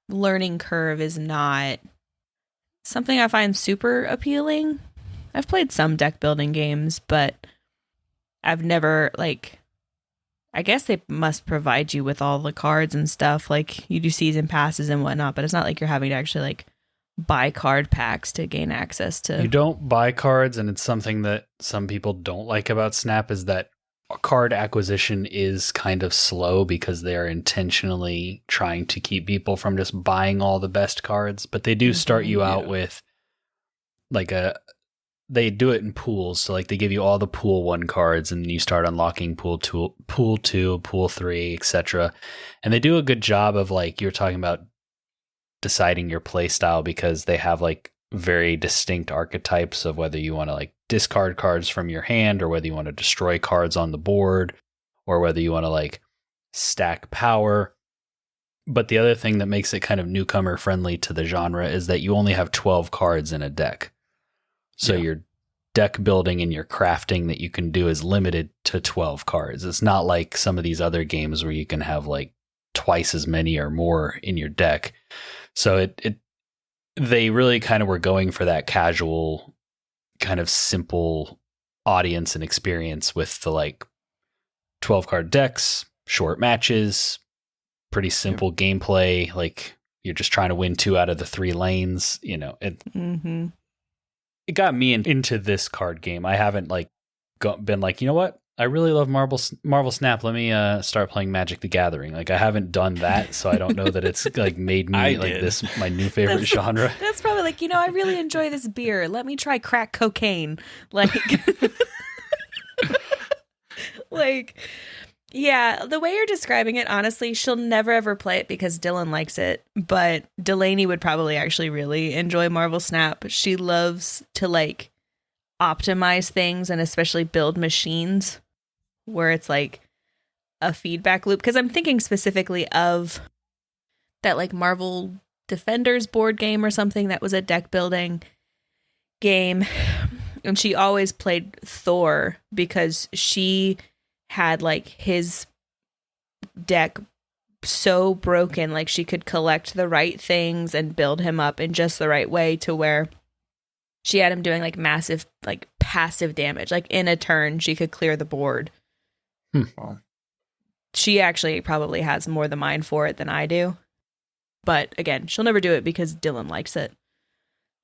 learning curve is not something I find super appealing. I've played some deck building games, but I've never like, I guess they must provide you with all the cards and stuff. Like you do season passes and whatnot, but it's not like you're having to actually like buy card packs to gain access to. You don't buy cards, and it's something that some people don't like about Snap is that card acquisition is kind of slow because they are intentionally trying to keep people from just buying all the best cards. But they do start you out with like they do it in pools. So like they give you all the pool 1 cards, and you start unlocking pool 2, pool 3, etc. And they do a good job of like you're talking about deciding your play style, because they have like very distinct archetypes of whether you want to like discard cards from your hand, or whether you want to destroy cards on the board, or whether you want to like stack power. But the other thing that makes it kind of newcomer friendly to the genre is that you only have 12 cards in a deck. So your deck building and your crafting that you can do is limited to 12 cards. It's not like some of these other games where you can have like twice as many or more in your deck. So they really kind of were going for that casual, kind of simple audience and experience with the like 12 card decks, short matches, pretty simple gameplay. Like you're just trying to win 2 out of the 3 lanes. You know, it got me into this card game. I haven't like been like, you know what? I really love Marvel Snap. Let me start playing Magic the Gathering. Like I haven't done that, so I don't know that it's like made me like this my new favorite genre. That's probably like, you know, I really enjoy this beer. Let me try crack cocaine. Like like yeah, the way you're describing it, honestly, she'll never ever play it because Dylan likes it. But Delaney would probably actually really enjoy Marvel Snap. She loves to like optimize things and especially build machines where it's like a feedback loop. Because I'm thinking specifically of that like Marvel Defenders board game or something that was a deck building game. And she always played Thor because she had like his deck so broken, like she could collect the right things and build him up in just the right way to where she had him doing like massive, like passive damage. Like in a turn, she could clear the board. Wow. She actually probably has more the mind for it than I do. But again, she'll never do it because Dylan likes it.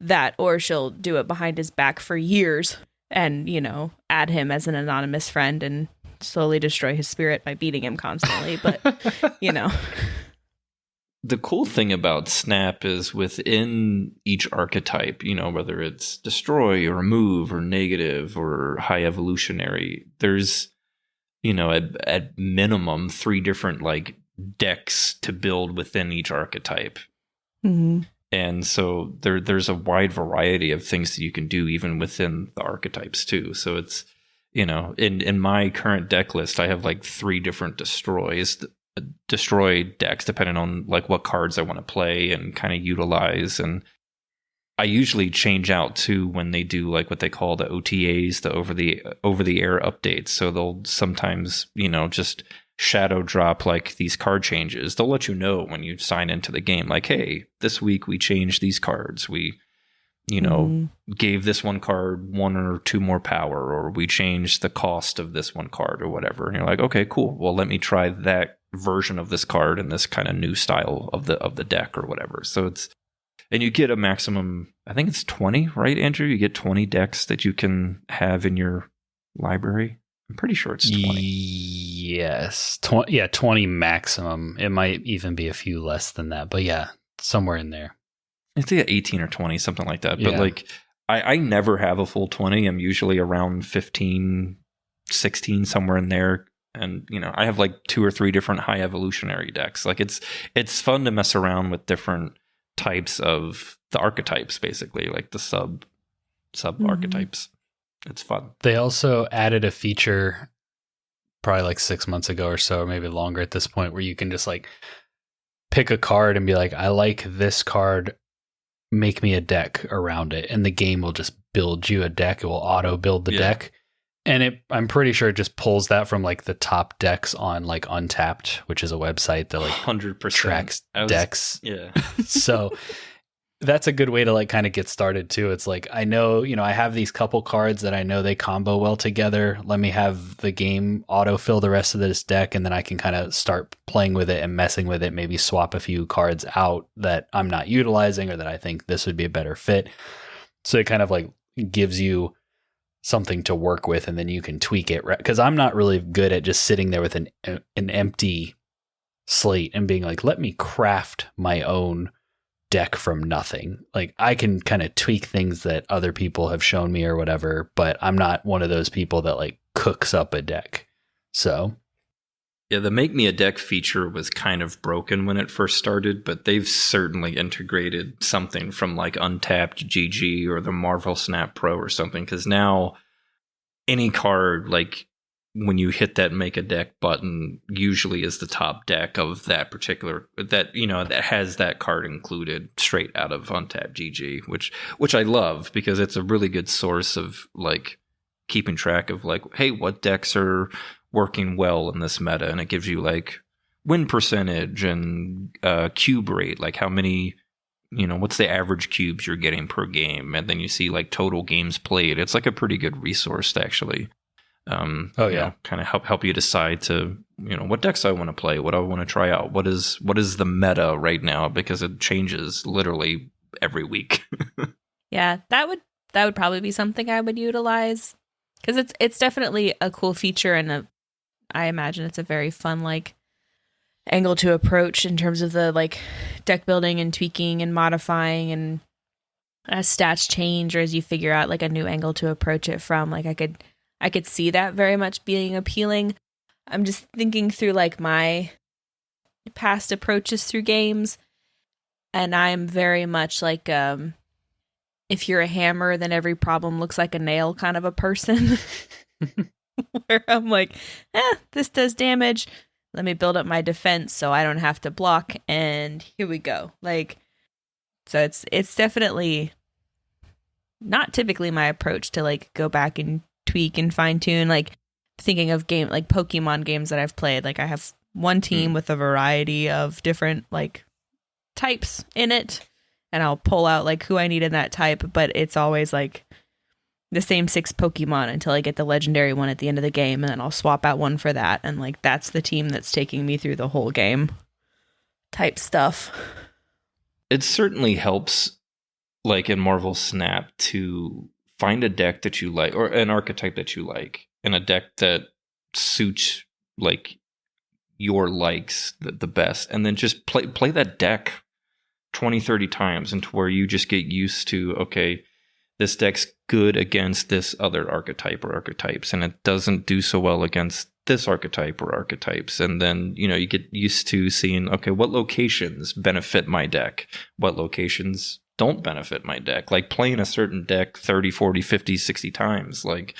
That, or she'll do it behind his back for years and, you know, add him as an anonymous friend and slowly destroy his spirit by beating him constantly. But, you know. The cool thing about Snap is within each archetype, you know, whether it's destroy or remove or negative or high evolutionary, there's, you know, at minimum 3 different like decks to build within each archetype. Mm-hmm. And so there's a wide variety of things that you can do even within the archetypes too. So it's, you know, in my current deck list, I have like 3 different destroy decks depending on like what cards I want to play and kind of utilize. And I usually change out too when they do like what they call the OTAs, the over the air updates. So they'll sometimes, you know, just shadow drop like these card changes. They'll let you know when you sign into the game, like, hey, this week we changed these cards. We gave this one card 1 or 2 more power, or we changed the cost of this one card or whatever. And you're like, okay, cool. Well, let me try that version of this card in this kind of new style of the deck or whatever. So and you get a maximum, I think it's 20, right, Andrew? You get 20 decks that you can have in your library. I'm pretty sure it's 20. Yes. 20 maximum. It might even be a few less than that, but yeah, somewhere in there. I think 18 or 20, something like that. Yeah. But like, I never have a full 20. I'm usually around 15, 16, somewhere in there. And, I have like 2 or 3 different high evolutionary decks. Like it's fun to mess around with different types of the archetypes, basically, like the sub archetypes. It's fun. They also added a feature probably like 6 months ago or so, or maybe longer at this point, where you can just like pick a card and be like, I like this card, make me a deck around it. And the game will just build you a deck. It will auto build the deck. And I'm pretty sure it just pulls that from like the top decks on like Untapped, which is a website that like 100% tracks decks. Yeah. So that's a good way to like kind of get started too. It's like, I know, I have these couple cards that I know they combo well together. Let me have the game autofill the rest of this deck, and then I can kind of start playing with it and messing with it, maybe swap a few cards out that I'm not utilizing or that I think this would be a better fit. So it kind of like gives you something to work with, and then you can tweak it. Because I'm not really good at just sitting there with an empty slate and being like, let me craft my own deck from nothing. Like, I can kind of tweak things that other people have shown me or whatever, but I'm not one of those people that like cooks up a deck. So yeah, the make me a deck feature was kind of broken when it first started, but they've certainly integrated something from like Untapped GG or the Marvel Snap Pro or something, because now any card, like when you hit that make a deck button, usually is the top deck of that particular, that has that card included straight out of Untapped GG, which I love, because it's a really good source of like keeping track of like, hey, what decks are working well in this meta, and it gives you like win percentage and cube rate, like how many, what's the average cubes you're getting per game, and then you see like total games played. It's like a pretty good resource to actually kind of help you decide to what decks I want to play, what I want to try out, what is the meta right now, because it changes literally every week. Yeah, that would probably be something I would utilize, because it's definitely a cool feature, and I imagine it's a very fun like angle to approach in terms of the like deck building and tweaking and modifying, and as stats change or as you figure out like a new angle to approach it from, like I could see that very much being appealing. I'm just thinking through like my past approaches through games, and I'm very much like if you're a hammer, then every problem looks like a nail kind of a person. Where I'm like, this does damage. Let me build up my defense so I don't have to block, and here we go. Like, so it's definitely not typically my approach to like go back and tweak and fine tune. Like, thinking of game like Pokemon games that I've played, like I have one team with a variety of different like types in it, and I'll pull out like who I need in that type, but it's always like the same 6 Pokemon until I get the legendary one at the end of the game, and then I'll swap out one for that, and like that's the team that's taking me through the whole game type stuff. It certainly helps, like in Marvel Snap, to find a deck that you like, or an archetype that you like, and a deck that suits like your likes the best, and then just play that deck 20-30 times into where you just get used to, okay, this deck's good against this other archetype or archetypes, and it doesn't do so well against this archetype or archetypes. And then, you get used to seeing, okay, what locations benefit my deck? What locations don't benefit my deck? Like playing a certain deck 30, 40, 50, 60 times, like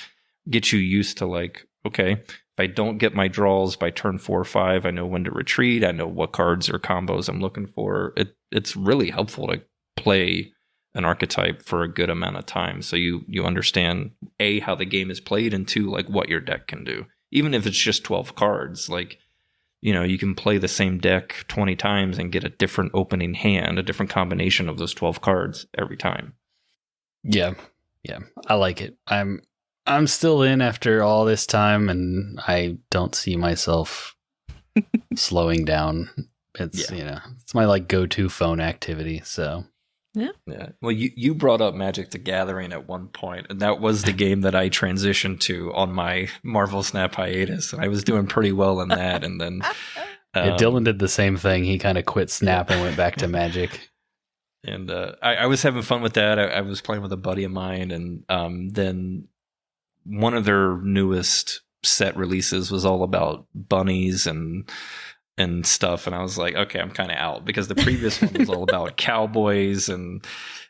get you used to like, okay, if I don't get my draws by turn 4 or 5, I know when to retreat. I know what cards or combos I'm looking for. It's really helpful to play an archetype for a good amount of time, so you understand A, how the game is played, and 2, like what your deck can do. Even if it's just 12 cards, like you can play the same deck 20 times and get a different opening hand, a different combination of those 12 cards every time. Yeah. I like it. I'm still in after all this time, and I don't see myself slowing down. It's it's my like go-to phone activity. So Yeah. Well, you brought up Magic the Gathering at one point, and that was the game that I transitioned to on my Marvel Snap hiatus. And I was doing pretty well in that, and then Dylan did the same thing. He kind of quit Snap and went back to Magic. And I was having fun with that. I was playing with a buddy of mine, and then one of their newest set releases was all about bunnies and stuff. And I was like, okay, I'm kind of out, because the previous one was all about cowboys and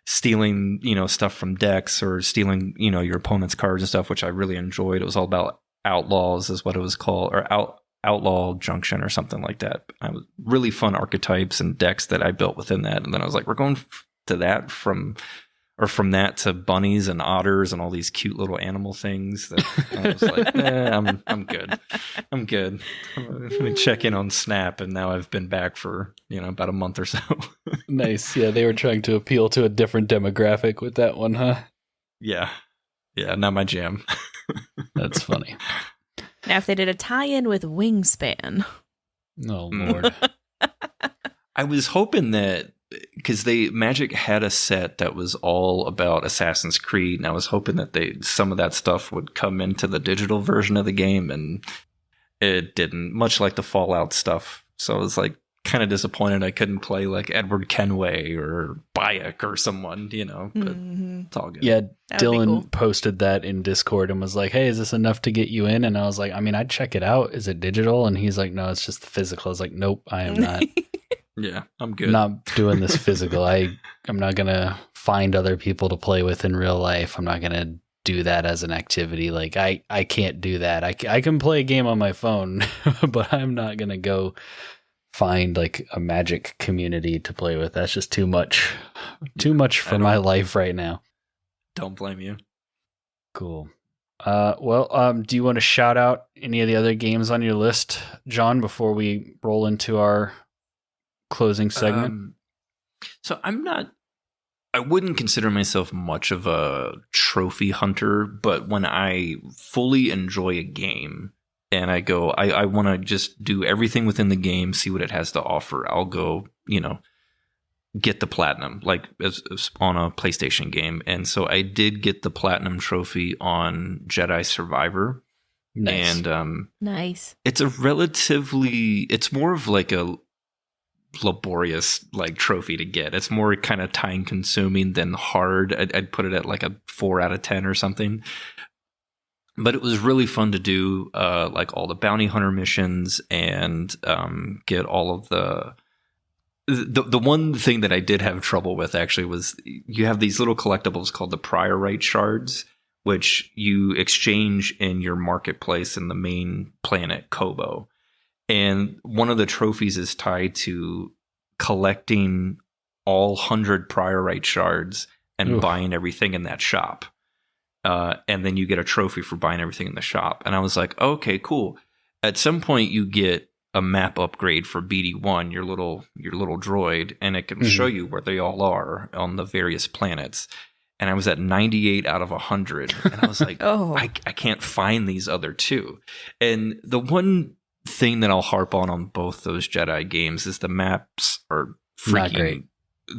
stealing, stuff from decks, or stealing, your opponent's cards and stuff, which I really enjoyed. It was all about outlaws is what it was called, or Outlaw Junction or something like that. I was really fun archetypes and decks that I built within that. And then I was like, we're going to that from that to bunnies and otters and all these cute little animal things. That I was like, I'm good. I'm good. Let me check in on Snap. And now I've been back for, about a month or so. Nice. Yeah, they were trying to appeal to a different demographic with that one, huh? Yeah. Yeah, not my jam. That's funny. Now, if they did a tie-in with Wingspan. Oh, Lord. I was hoping that, because Magic had a set that was all about Assassin's Creed, and I was hoping that some of that stuff would come into the digital version of the game, and it didn't, much like the Fallout stuff. So I was like kind of disappointed I couldn't play like Edward Kenway or Bayek or someone, but it's all good. Yeah, Dylan posted that in Discord and was like, hey, is this enough to get you in? And I was like, I mean, I'd check it out. Is it digital? And he's like, no, it's just the physical. I was like, nope, I am not. Yeah, I'm good. Not doing this physical. I'm not going to find other people to play with in real life. I'm not going to do that as an activity. Like, I can't do that. I can play a game on my phone, but I'm not going to go find like a Magic community to play with. That's just too much for my life right now. Don't blame you. Cool. Do you want to shout out any of the other games on your list, Jon, before we roll into our closing segment? So I wouldn't consider myself much of a trophy hunter, but when I fully enjoy a game and I go, I want to just do everything within the game, see what it has to offer, I'll go, get the platinum, like as on a PlayStation game. And so I did get the platinum trophy on Jedi Survivor. Nice. And nice. It's more of like a laborious like trophy to get. It's more kind of time consuming than hard. I'd put it at like a 4 out of 10 or something. But it was really fun to do like all the bounty hunter missions and get all of the one thing that I did have trouble with actually was you have these little collectibles called the priorite shards, which you exchange in your marketplace in the main planet Kobo. And one of the trophies is tied to collecting all 100 priorite shards and buying everything in that shop. And then you get a trophy for buying everything in the shop. And I was like, okay, cool. At some point you get a map upgrade for BD1, your little droid, and it can show you where they all are on the various planets. And I was at 98 out of 100. And I was like, I can't find these other two. And the one thing that I'll harp on both those Jedi games is the maps are freaking,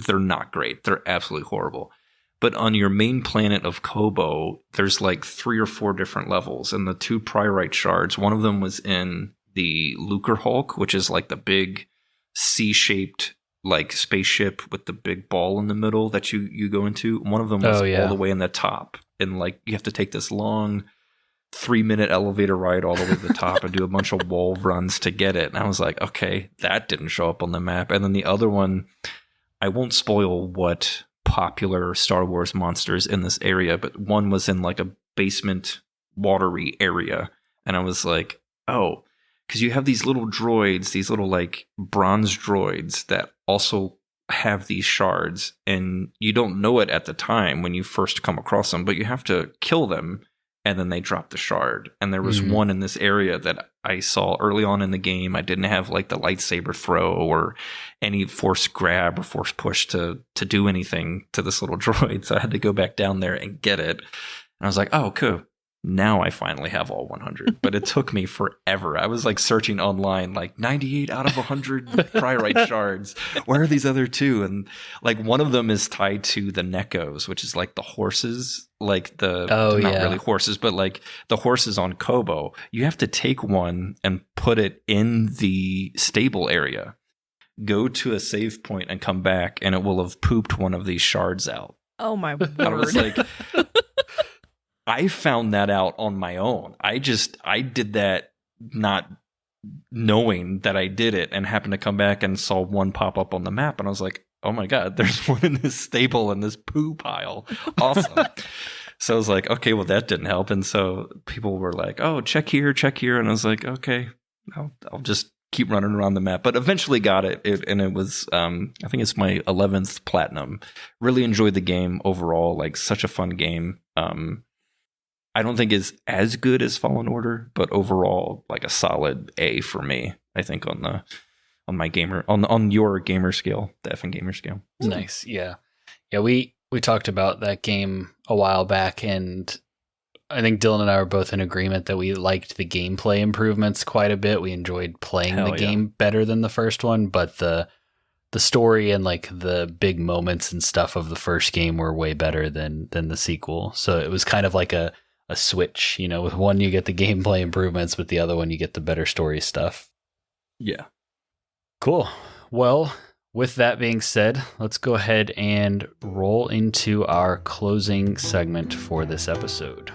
they're not great. They're absolutely horrible. But on your main planet of Kobo, there's like 3 or 4 different levels. And the 2 priorite shards, one of them was in the Lucre Hulk, which is like the big C-shaped like spaceship with the big ball in the middle that you go into. One of them was all the way in the top. And like you have to take this long 3-minute elevator ride all the way to the top and do a bunch of wall runs to get it. And I was like, okay, that didn't show up on the map. And then the other one, I won't spoil what popular Star Wars monsters in this area, but one was in like a basement watery area. And I was like, oh, because you have these little droids, these little like bronze droids that also have these shards, and you don't know it at the time when you first come across them, but you have to kill them and then they dropped the shard. And there was one in this area that I saw early on in the game. I didn't have like the lightsaber throw or any force grab or force push to do anything to this little droid. So I had to go back down there and get it. And I was like, oh, cool. Now I finally have all 100, but it took me forever. I was like searching online, like 98 out of 100 Priorite shards. Where are these other two? And like one of them is tied to the Nekos, which is like the horses, like not really horses, but like the horses on Kobo. You have to take one and put it in the stable area, go to a save point and come back, and it will have pooped one of these shards out. Oh my word. I was like, I found that out on my own. I did that not knowing that I did it, and happened to come back and saw one pop up on the map. And I was like, oh my God, there's one in this stable in this poo pile. Awesome. So I was like, okay, well, that didn't help. And so people were like, oh, check here. And I was like, okay, I'll just keep running around the map. But eventually got it. And it was, I think it's my 11th platinum. Really enjoyed the game overall. Like, such a fun game. I don't think is as good as Fallen Order, but overall, like a solid A for me. I think on your gamer scale, the effing gamer scale. Nice, yeah. We talked about that game a while back, and I think Dylan and I were both in agreement that we liked the gameplay improvements quite a bit. We enjoyed playing the game better than the first one, but the story and like the big moments and stuff of the first game were way better than the sequel. So it was kind of like a switch, with one you get the gameplay improvements, with the other one you get the better story stuff. Yeah. Cool. Well, with that being said, let's go ahead and roll into our closing segment for this episode.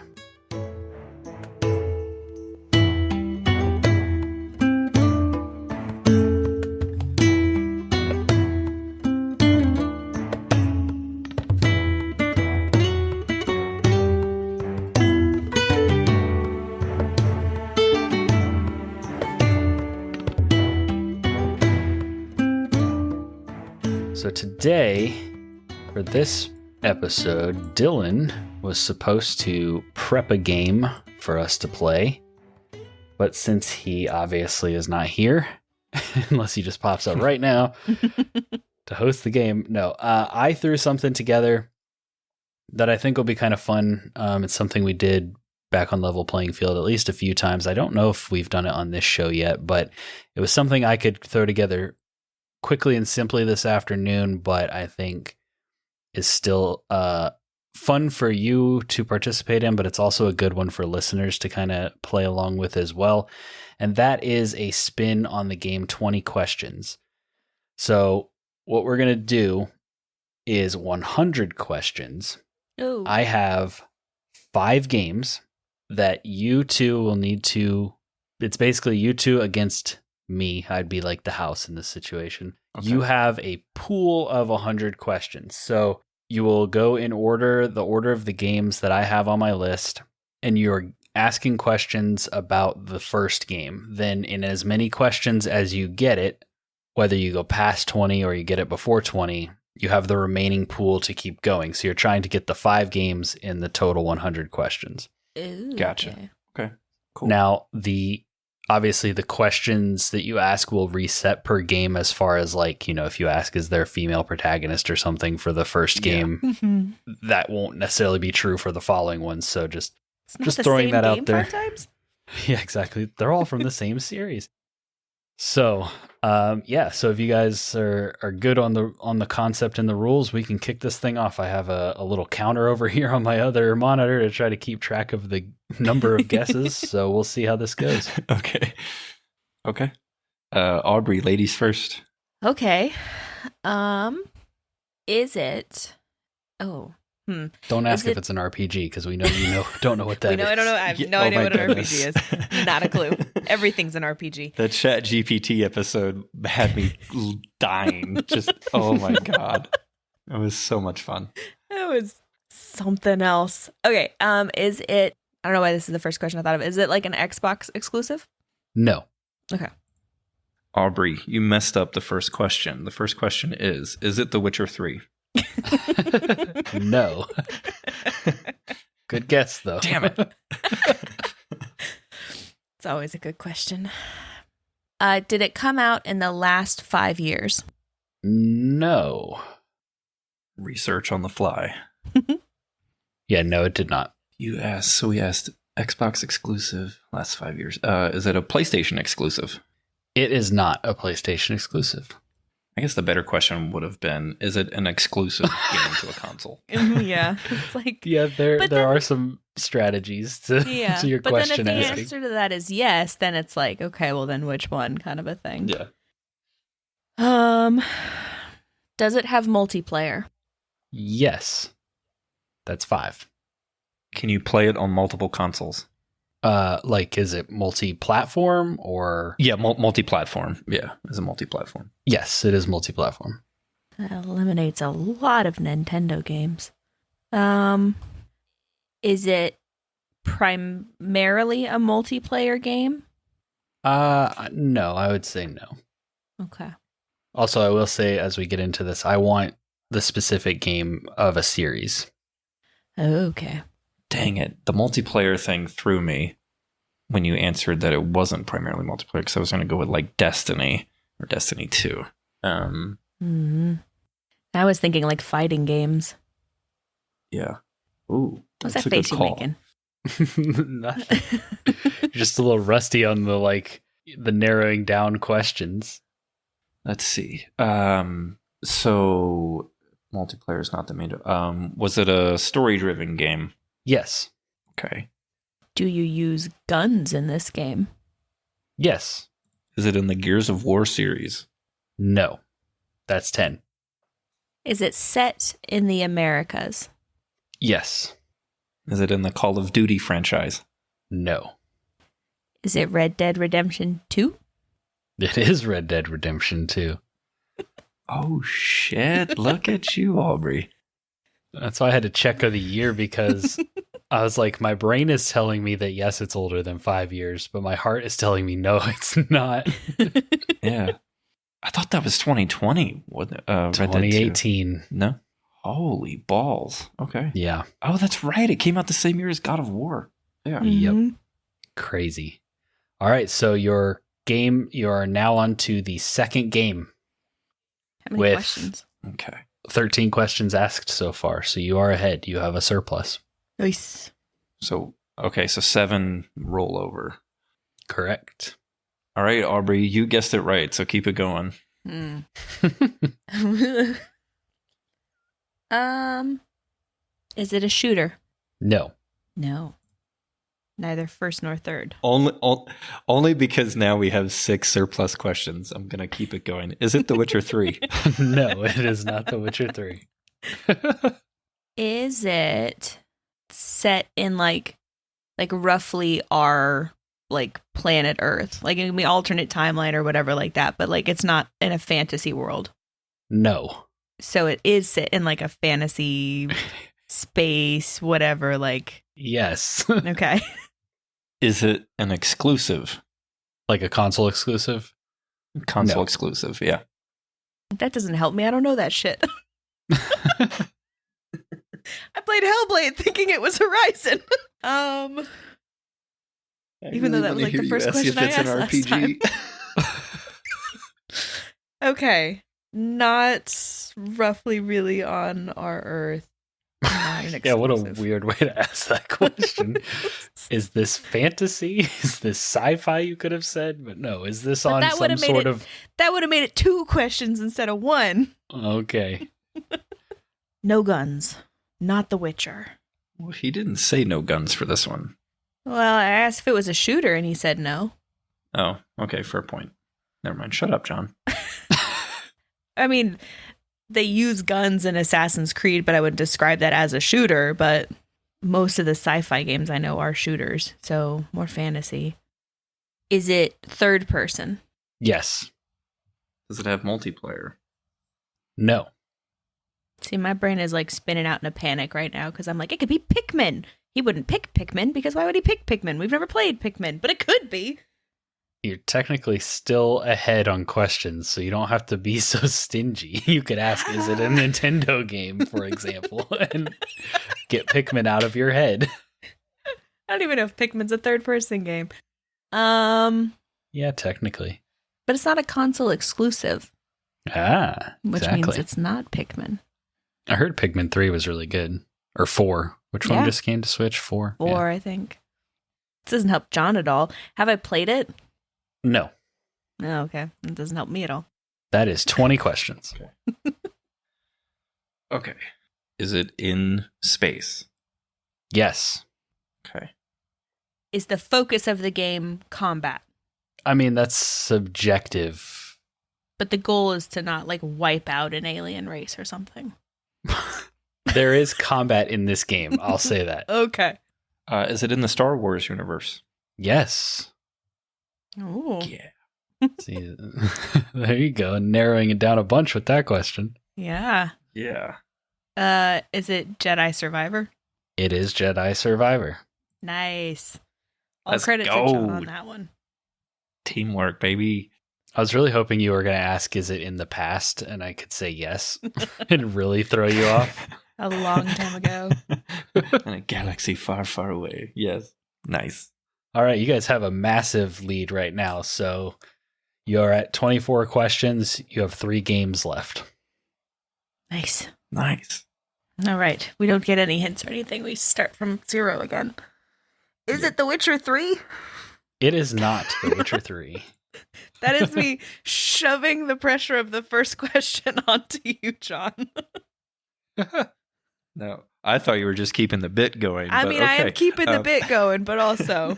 So today, for this episode, Dylan was supposed to prep a game for us to play, but since he obviously is not here, unless he just pops up right now to host the game, I threw something together that I think will be kind of fun. It's something we did back on Level Playing Field at least a few times. I don't know if we've done it on this show yet, but it was something I could throw together quickly and simply this afternoon, but I think is still fun for you to participate in, but it's also a good one for listeners to kind of play along with as well. And that is a spin on the game 20 questions. So what we're going to do is 100 questions. Ooh. I have 5 games that you two will need to, it's basically you two against me. I'd be like the house in this situation. Okay. You have a pool of 100 questions. So you will go in order, the order of the games that I have on my list, and you're asking questions about the first game. Then in as many questions as you get it, whether you go past 20 or you get it before 20, you have the remaining pool to keep going. So you're trying to get the 5 games in the total 100 questions. Ooh, gotcha. Okay. Cool. Now, obviously the questions that you ask will reset per game as far as like, if you ask, is there a female protagonist or something for the first game, that won't necessarily be true for the following ones. So just throwing that out there. 5 times? Yeah, exactly. They're all from the same series. So, so if you guys are good on the concept and the rules, we can kick this thing off. I have a little counter over here on my other monitor to try to keep track of the number of guesses. So we'll see how this goes. Okay. Aubrey, ladies first. Okay. Is it? Don't ask if it's an RPG, because we know don't know what that is. I don't know. I have no idea what an RPG is. Not a clue. Everything's an RPG. The Chat GPT episode had me dying. Just, oh my God. It was so much fun. It was something else. Okay. Is it, I don't know why this is the first question I thought of. Is it like an Xbox exclusive? No. Okay. Aubrey, you messed up the first question. The first question is it The Witcher 3? No. Good guess, though. Damn it. It's always a good question. Did it come out in the last 5 years? No. Research on the fly. Yeah, no, it did not. We asked Xbox exclusive last 5 years. Is it a PlayStation exclusive? It is not a PlayStation exclusive. I guess the better question would have been, is it an exclusive game to a console? Yeah. It's like, Yeah, there are some strategies to your but question then if the asking. answer to that is yes, then it's like, okay, well then which one kind of a thing. Yeah. Does it have multiplayer? Yes. That's 5. Can you play it on multiple consoles? Like, is it multi-platform or? Yeah, multi-platform. Yeah, it's a multi-platform. Yes, it is multi-platform. That eliminates a lot of Nintendo games. Is it primarily a multiplayer game? No, I would say no. Okay. Also, I will say, as we get into this, I want the specific game of a series. Okay. Dang it. The multiplayer thing threw me when you answered that it wasn't primarily multiplayer, because I was going to go with like Destiny or Destiny 2. I was thinking like fighting games. Yeah. Ooh. What's that's that a face good you call. making? Nothing. Just a little rusty on the narrowing down questions. Let's see. So multiplayer is not the main. Was it a story-driven game? Yes. Okay. Do you use guns in this game? Yes. Is it in the Gears of War series? No. That's 10. Is it set in the Americas? Yes. Is it in the Call of Duty franchise? No. Is it Red Dead Redemption 2? It is Red Dead Redemption 2. Oh, shit. Look at you, Aubrey. That's why I had to check of the year, because I was like, my brain is telling me that yes, it's older than 5 years, but my heart is telling me no, it's not. Yeah. I thought that was 2020. Red Dead 2. 2018. No? Holy balls. Okay. Yeah. Oh, that's right. It came out the same year as God of War. Yeah. Yep. Crazy. All right, so you are now on to the second game. How many With- questions? Okay. 13 questions asked so far, so you are ahead. You have a surplus. Nice. So 7 rollover. Correct. All right, Aubrey, you guessed it right, so keep it going. Is it a shooter? No. No. Neither first nor third. Only because now we have 6 surplus questions. I'm going to keep it going. Is it The Witcher 3? No, it is not The Witcher 3. Is it set in like roughly our like planet Earth? Like it can be alternate timeline or whatever like that, but like it's not in a fantasy world. No. So it is set in like a fantasy space, whatever, like Yes. okay. Is it an exclusive? Like a console exclusive? Console No. exclusive, yeah. That doesn't help me. I don't know that shit. I played Hellblade thinking it was Horizon. Even though that was like the first question I asked last time. Okay. Not roughly really on our Earth. Not an Yeah, what a exclusive. weird way to ask that question. Is this fantasy? Is this sci-fi, you could have said? But no, is this But on that some would've made sort it- of... That would have made it 2 questions instead of 1. Okay. No guns. Not The Witcher. Well, he didn't say no guns for this one. Well, I asked if it was a shooter and he said no. Oh, okay, fair point. Never mind. Shut up, John. I mean, they use guns in Assassin's Creed, but I would describe that as a shooter, but most of the sci-fi games I know are shooters, so more fantasy. Is it third person? Yes. Does it have multiplayer? No. See, my brain is like spinning out in a panic right now because I'm like, it could be Pikmin. He wouldn't pick Pikmin because why would he pick Pikmin? We've never played Pikmin, but it could be. You're technically still ahead on questions, so you don't have to be so stingy. You could ask, is it a Nintendo game, for example, and get Pikmin out of your head. I don't even know if Pikmin's a third-person game. But Yeah, technically. it's not a console exclusive, which means it's not Pikmin. I heard Pikmin 3 was really good. Or 4. Which one just came to Switch? 4? 4, I think. This doesn't help Jon at all. Have I played it? No. Oh, okay. It doesn't help me at all. That is 20 questions. Okay. Is it in space? Yes. Okay. Is the focus of the game combat? I mean, that's subjective. But the goal is to not, like, wipe out an alien race or something. There is combat in this game. I'll say that. Okay. Is it in the Star Wars universe? Yes. Ooh. Yeah. See, there you go. Narrowing it down a bunch with that question. Yeah. Yeah. Is it Jedi Survivor? It is Jedi Survivor. Nice. All Let's credit to go. Jon on that one. Teamwork, baby. I was really hoping you were going to ask, is it in the past? And I could say yes and really throw you off. A long time ago. In a galaxy far, far away. Yes. Nice. All right, you guys have a massive lead right now. So you're at 24 questions. You have 3 games left. Nice. Nice. All right. We don't get any hints or anything. We start from 0 again. Is it The Witcher 3? It is not The Witcher 3. That is me shoving the pressure of the first question onto you, Jon. No, I thought you were just keeping the bit going. I but mean, okay. I am keeping the bit going, but also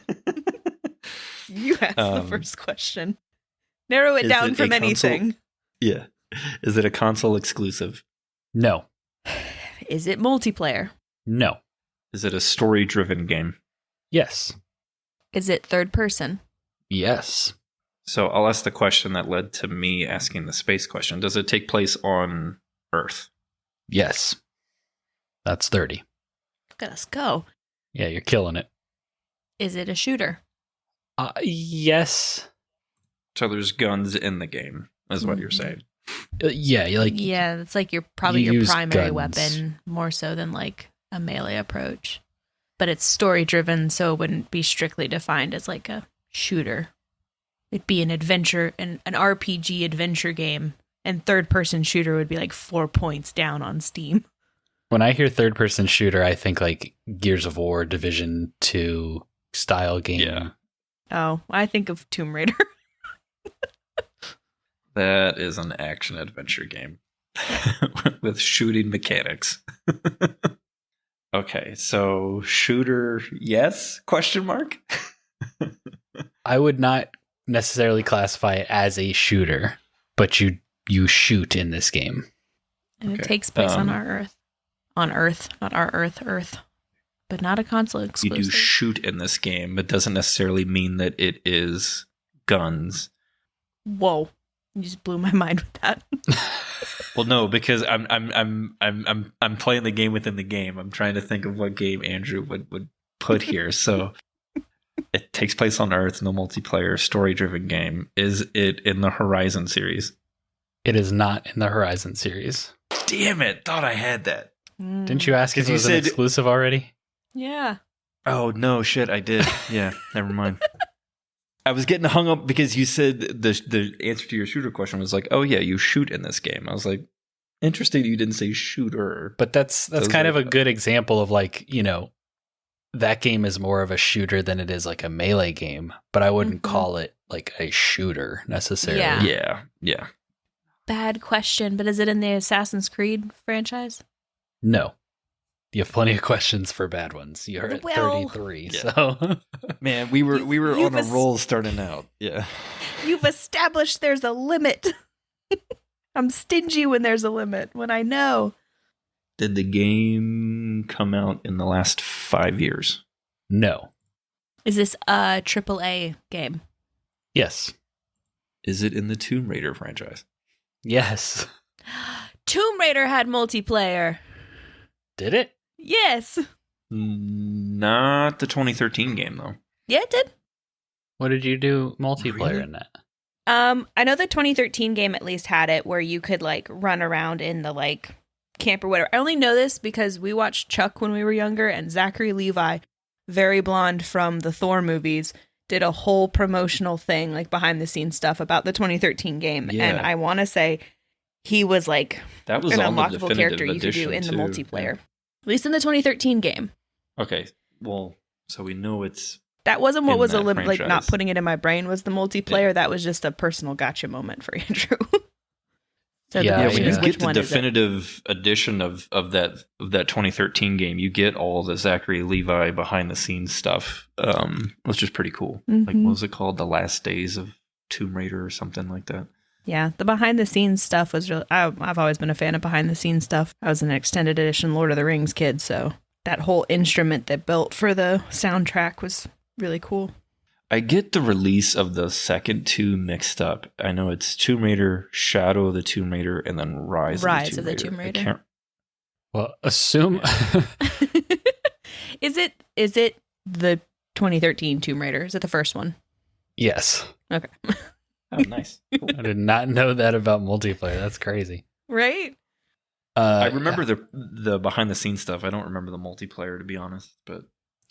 you asked the first question. Narrow it Is down it from a console- anything. Yeah. Is it a console exclusive? No. Is it multiplayer? No. Is it a story-driven game? Yes. Is it third person? Yes. So I'll ask the question that led to me asking the space question. Does it take place on Earth? Yes. That's 30. Look at us go. Yeah, you're killing it. Is it a shooter? Yes. So there's guns in the game, is what you're saying. Yeah, you like. Yeah, it's like probably you your use primary guns. weapon more so than like a melee approach. But it's story driven, so it wouldn't be strictly defined as like a shooter. It'd be an adventure, an RPG adventure game, and third person shooter would be like 4 points down on Steam. When I hear third person shooter, I think like Gears of War, Division 2 style game. Yeah. Oh, I think of Tomb Raider. That is an action adventure game with shooting mechanics. Okay, so shooter, yes? Question mark? I would not necessarily classify it as a shooter, but you shoot in this game. And Okay. it takes place on our Earth. On Earth, not our Earth. But not a console You exclusive. do shoot in this game, but doesn't necessarily mean that it is guns. Whoa. You just blew my mind with that. Well, no, because I'm playing the game within the game. I'm trying to think of what game Andrew would put here. So it takes place on Earth, no multiplayer, story-driven game. Is it in the Horizon series? It is not in the Horizon series. Damn it! Thought I had that. Didn't you ask if 'Cause it you was an said- exclusive already? Yeah. Oh no, shit! I did. Yeah, never mind. I was getting hung up because you said the answer to your shooter question was like, "Oh yeah, you shoot in this game." I was like, "Interesting, you didn't say shooter." But that's Those kind are- of a good example of like, that game is more of a shooter than it is like a melee game, but I wouldn't Mhm. call it like a shooter necessarily. Yeah. Yeah. Bad question, but is it in the Assassin's Creed franchise? No. You have plenty of questions for bad ones. You're at Well, 33, Yeah. so Man, we were You've on a roll starting out. Yeah. You've established there's a limit. I'm stingy when there's a limit, when I know. Did the game come out in the last 5 years? no. Is this a AAA game? Yes. Is it in the Tomb Raider franchise? Yes. Tomb Raider had multiplayer. Did it? Yes. Not the 2013 game though. Yeah, it did. What did you do multiplayer Really? in that? I know the 2013 game at least had it where you could like run around in the like camp or whatever. I only know this because we watched Chuck when we were younger, and Zachary Levi Very Blonde from the Thor movies, did a whole promotional thing, like behind the scenes stuff about the 2013 game. Yeah. And I want to say he was like That was an on the unlockable definitive character you could do edition in the too. multiplayer. At least in the 2013 game. Okay, well, so we know it's That wasn't what in was that like not franchise. putting it in my brain was the multiplayer. That was just a personal gotcha moment for Andrew. So Yeah, the when question you is, get which the one is it? definitive edition of that 2013 game, you get all the Zachary Levi behind the scenes stuff, which is pretty cool. Like, Mhm. what was it called? The Last Days of Tomb Raider or something like that. Yeah, the behind the scenes stuff was really. I've always been a fan of behind the scenes stuff. I was an extended edition Lord of the Rings kid, so that whole instrument they built for the soundtrack was really cool. I get the release of the second two mixed up. I know it's Tomb Raider, Shadow of the Tomb Raider, and then Rise of the Tomb Raider. I can't- Well, assume Is it the 2013 Tomb Raider? Is it the first one? yes. Okay. Oh, nice. Cool. I did not know that about multiplayer. That's crazy. Right? I remember the behind the scenes stuff. I don't remember the multiplayer, to be honest. But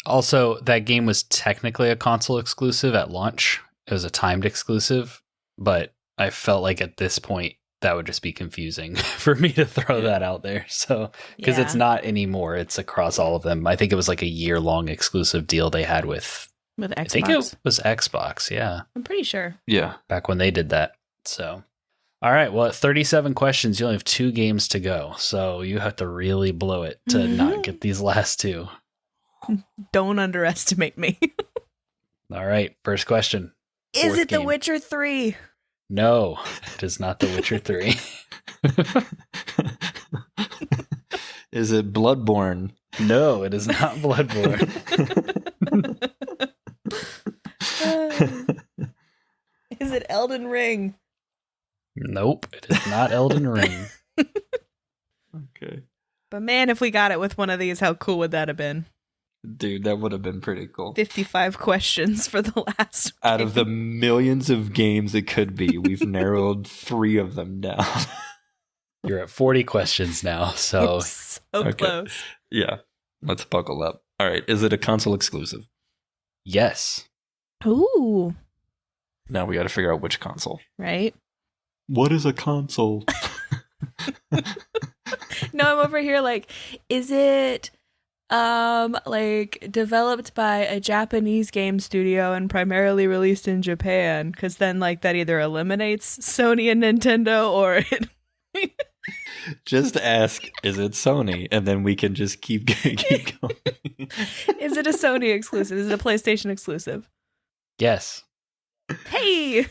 Also, that game was technically a console exclusive at launch. It was a timed exclusive, but I felt like at this point that would just be confusing for me to throw that out there. So, because it's not anymore, it's across all of them. I think it was like a year-long exclusive deal they had with With Xbox. I think it was Xbox, yeah, I'm pretty sure. yeah, back when they did that. So, all right, well, at 37 questions, you only have 2 games to go. So you have to really blow it to not get these last 2. Don't underestimate me. All right, first question. Is Fourth it The game. Witcher 3? No, it is not The Witcher 3. Is it Bloodborne? No, it is not Bloodborne. Is it Elden Ring? Nope, it is not Elden Ring. Okay, But man, if we got it with one of these, how cool would that have been? dude, that would have been pretty cool. 55 questions for the last Out of the millions of games it could be, we've narrowed 3 of them down. You're at 40 questions now, so so Okay. close. Yeah, let's buckle up. All right, is it a console exclusive? yes. Ooh, Now we got to figure out which console. right? What is a console? No, I'm over here like, is it like developed by a Japanese game studio and primarily released in Japan? Because then like that either eliminates Sony and Nintendo or it Just ask, is it Sony? And then we can just keep going. is it a Sony exclusive? Is it a PlayStation exclusive? Yes. Hey!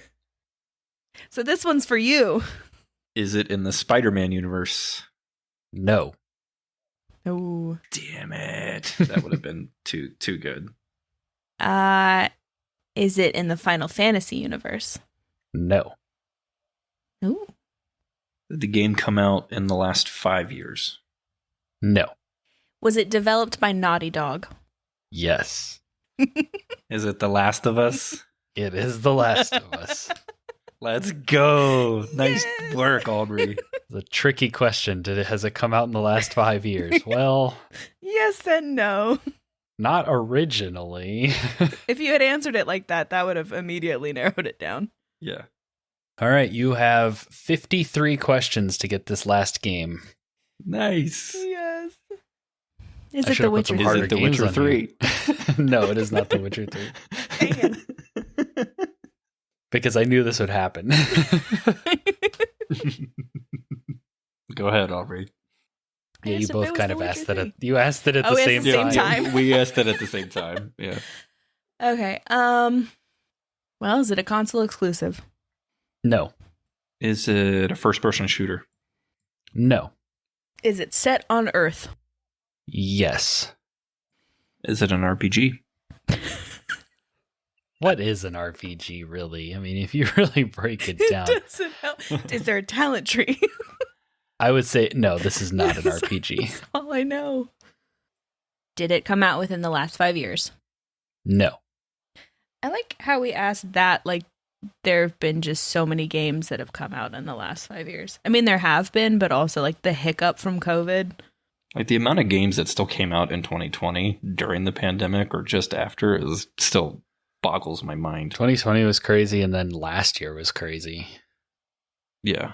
So this one's for you. Is it in the Spider-Man universe? No. Ooh. Damn it. That would have been too good. Is it in the Final Fantasy universe? No. Ooh. Did the game come out in the last 5 years? No. Was it developed by Naughty Dog? Yes. Is it The Last of Us? It is The Last of Us. Let's go. Nice Yes. work, Aubrey. It's a tricky question. Has it come out in the last 5 years? Well, Yes and no. not originally. If you had answered it like that, that would have immediately narrowed it down. Yeah. All right, you have 53 questions to get this last game. Nice. Yes. Is I it should The have put some Witcher? Is harder it The games Witcher on 3? No, it is not The Witcher 3. Dang Because I knew this would happen. Go ahead, Aubrey. Yeah, you asked if it both was kind The of Witcher asked that. 3. You asked it at Oh, the it's same the same time. time. We asked it at the same time. Yeah. Okay. Well, is it a console exclusive? No. Is it a first-person shooter? No. Is it set on Earth? Yes. Is it an RPG? What is an RPG, really? I mean, if you really break it down, It doesn't help. Is there a talent tree? I would say, no, this is not an RPG. That's all I know. Did it come out within the last 5 years? No. I like how we asked that, like, there have been just so many games that have come out in the last 5 years. I mean, there have been, but also, like, the hiccup from COVID Like the amount of games that still came out in 2020 during the pandemic or just after is still boggles my mind. 2020 was crazy, and then last year was crazy. Yeah.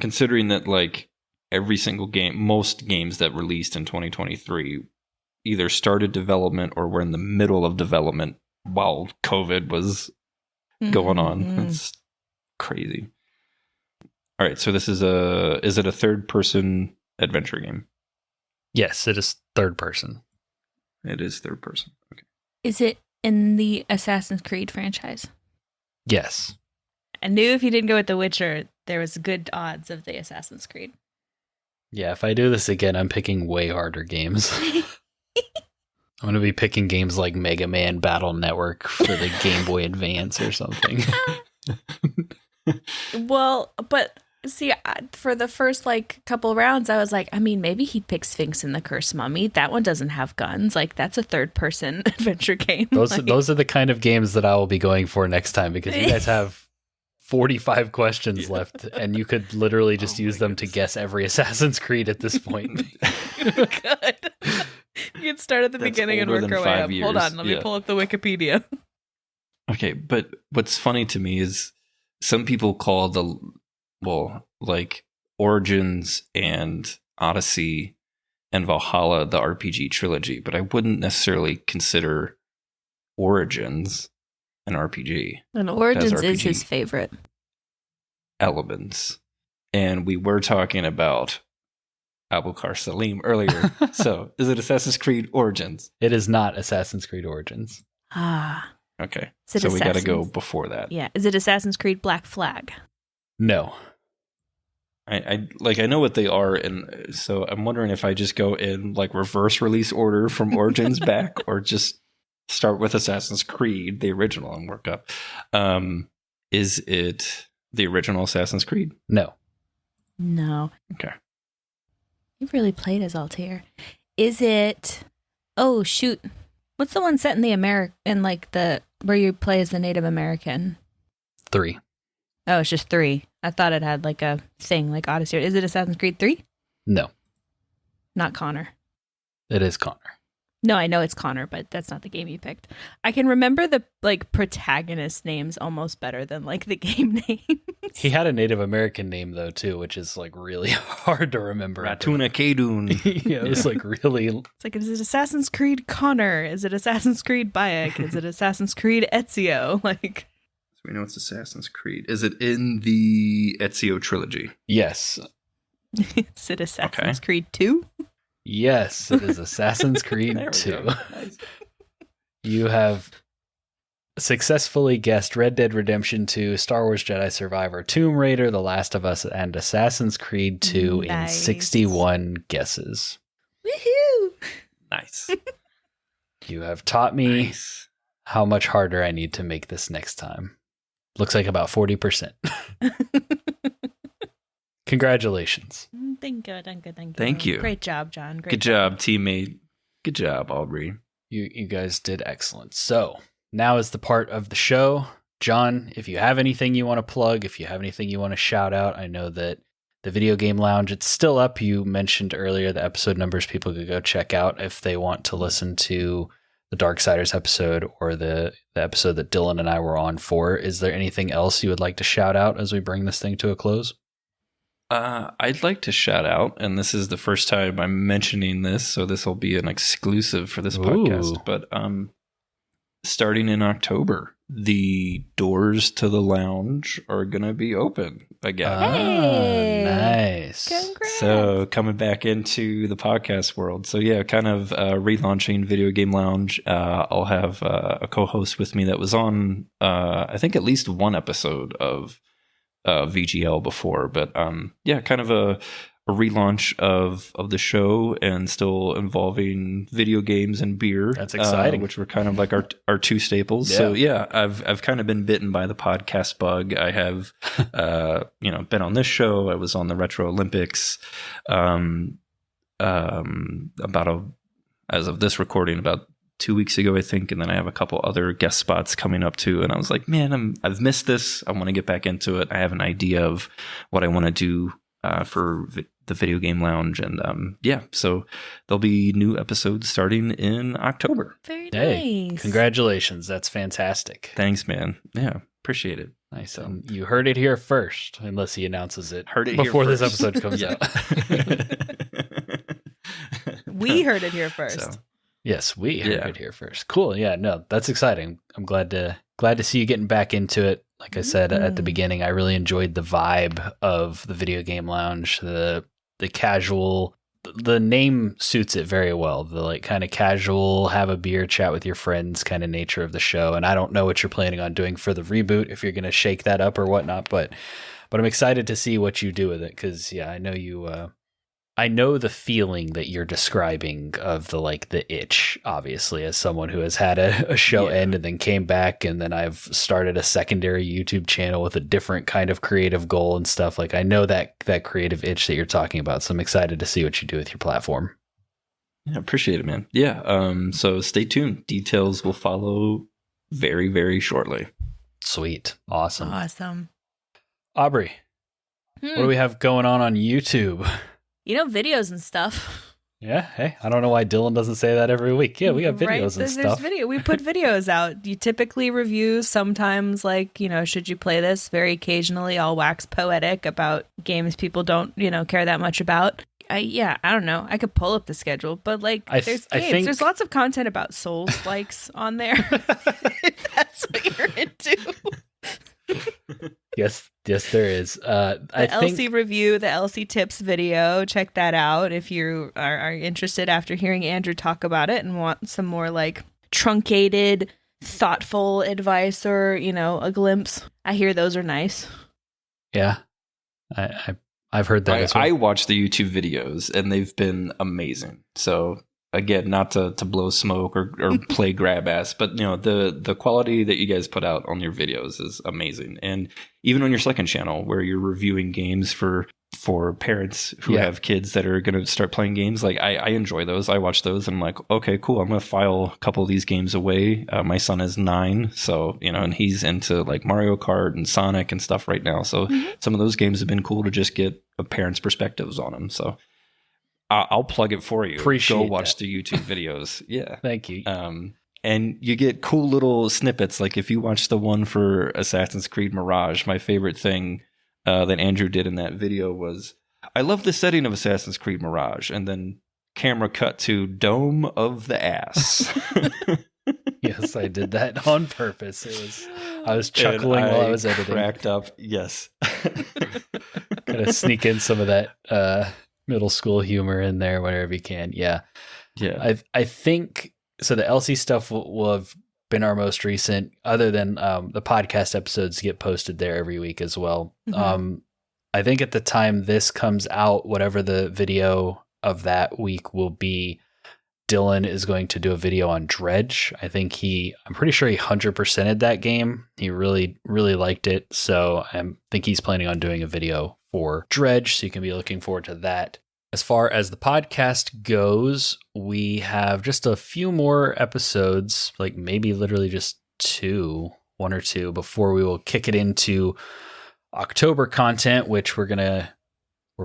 Considering that like every single game, most games that released in 2023 either started development or were in the middle of development while COVID was going on. It's crazy. All right, so is it a third person adventure game? Yes, it is third person. It is third person. Okay. Is it in the Assassin's Creed franchise? Yes. I knew if you didn't go with The Witcher, there was good odds of the Assassin's Creed. Yeah, if I do this again, I'm picking way harder games. I'm going to be picking games like Mega Man Battle Network for the Game Boy Advance or something. Well, but see, for the first like couple rounds, I was like, I mean, maybe he'd pick Sphinx and the Cursed Mummy. That one doesn't have guns. Like, that's a third-person adventure game. Those are the kind of games that I will be going for next time, because you guys have 45 questions left, and you could literally just use them to guess every Assassin's Creed at this point. Good. You can start at the beginning and work our way up. Hold on, let me pull up the Wikipedia. Okay, but what's funny to me is some people call like Origins and Odyssey and Valhalla the RPG trilogy, but I wouldn't necessarily consider Origins an RPG. And Origins is his favorite. Elements. And we were talking about Abubakar Salim earlier. So, is it Assassin's Creed Origins? It is not Assassin's Creed Origins. Ah. Okay. So we got to go before that. Yeah. Is it Assassin's Creed Black Flag? No. I know what they are, and so I'm wondering if I just go in like reverse release order from Origins back, or just start with Assassin's Creed, the original, and work up. Is it the original Assassin's Creed? No. No. Okay. You've really played as Altair. Is it? Oh shoot! What's the one set in where you play as the Native American? 3. Oh, it's just 3. I thought it had like a thing like Odyssey. Is it Assassin's Creed 3? No. Not Connor. It is Connor. No, I know it's Connor, but that's not the game you picked. I can remember the like protagonist names almost better than like the game names. He had a Native American name though too, which is like really hard to remember. Ratuna Kadun. Yeah, it was like really. It's like, is it Assassin's Creed Connor? Is it Assassin's Creed Bayek? Is it Assassin's Creed Ezio? Like, so we know it's Assassin's Creed. Is it in the Ezio trilogy? Yes. Is it Assassin's Creed 2? Yes, it is Assassin's Creed 2. Nice. You have successfully guessed Red Dead Redemption 2, Star Wars Jedi Survivor, Tomb Raider, The Last of Us, and Assassin's Creed 2 in 61 guesses. Woohoo! Nice. You have taught me how much harder I need to make this next time. Looks like about 40%. Congratulations. Thank you. Thank you. Great job, Jon. Good job, teammate. Good job, Aubrey. You guys did excellent. So now is the part of the show. Jon, if you have anything you want to plug, if you have anything you want to shout out, I know that the Video Game Lounge, it's still up. You mentioned earlier the episode numbers people could go check out if they want to listen to the Darksiders episode or the episode that Dylan and I were on for. Is there anything else you would like to shout out as we bring this thing to a close? I'd like to shout out, and this is the first time I'm mentioning this, so this will be an exclusive for this podcast, but starting in October, the doors to the lounge are going to be open again. Hey! Nice. Congrats. So coming back into the podcast world. So yeah, kind of relaunching Video Game Lounge. I'll have a co-host with me that was on, I think, at least one episode of VGL before, but yeah, kind of a relaunch of the show, and still involving video games and beer. That's exciting. Which were kind of like our two staples. Yeah. So yeah, I've kind of been bitten by the podcast bug. I have been on this show. I was on the Retro Olympics as of this recording, about 2 weeks ago, I think, and then I have a couple other guest spots coming up too. And I was like, man, I've missed this. I want to get back into it. I have an idea of what I want to do for the Video Game Lounge. And so there'll be new episodes starting in October. Very Hey, nice. congratulations. That's fantastic. Thanks, man. Yeah, appreciate it. Nice. You heard it here first, unless he announces it Heard it before here this first. episode comes out. We heard it here first. So, Yes, we heard it here first. Cool. Yeah, no, that's exciting. I'm glad to see you getting back into it. Like I said at the beginning, I really enjoyed the vibe of the Video Game Lounge, the casual. The name suits it very well. The like kind of casual, have a beer, chat with your friends kind of nature of the show. And I don't know what you're planning on doing for the reboot, if you're going to shake that up or whatnot. But I'm excited to see what you do with it because I know you. I know the feeling that you're describing of the itch, obviously, as someone who has had a show end and then came back, and then I've started a secondary YouTube channel with a different kind of creative goal and stuff. Like, I know that creative itch that you're talking about, so I'm excited to see what you do with your platform. Yeah, appreciate it, man. Yeah, so stay tuned. Details will follow very, very shortly. Sweet. Awesome. Aubrey, what do we have going on YouTube? Videos and stuff. Yeah, hey, I don't know why Dylan doesn't say that every week. Yeah, we got videos and stuff. We put videos out. You typically review sometimes should you play this? Very occasionally I'll wax poetic about games people don't, care that much about. I don't know. I could pull up the schedule, but there's games. There's lots of content about Souls likes on there. If that's what you're into. Yes, there is. The Elsie review, the Elsie tips video. Check that out if you are interested after hearing Andrew talk about it and want some more truncated, thoughtful advice or a glimpse. I hear those are nice. Yeah, I've heard that as well. I watch the YouTube videos and they've been amazing. So again, not to blow smoke or play grab ass, but the quality that you guys put out on your videos is amazing. And even on your second channel where you're reviewing games for parents who have kids that are going to start playing games, I enjoy those. I watch those and I'm like, okay, cool. I'm going to file a couple of these games away. My son is 9, so and he's into Mario Kart and Sonic and stuff right now. So some of those games have been cool to just get a parent's perspectives on them. So I'll plug it for you. Go watch the YouTube videos. Yeah. Thank you. And you get cool little snippets. Like if you watch the one for Assassin's Creed Mirage, my favorite thing that Andrew did in that video was, I love the setting of Assassin's Creed Mirage. And then camera cut to Dome of the Ass. Yes, I did that on purpose. I was chuckling while I was editing. Cracked up. Yes. Gotta sneak in some of that middle school humor in there whenever you can. Yeah. I think so. The Elsie stuff will have been our most recent, other than the podcast episodes get posted there every week as well. I think at the time this comes out, whatever the video of that week will be, Dylan is going to do a video on Dredge. I'm pretty sure he 100%ed that game. He really, really liked it. So I think he's planning on doing a video for Dredge. So you can be looking forward to that. As far as the podcast goes, we have just a few more episodes, maybe literally just 1 or 2 before we will kick it into October content, which we're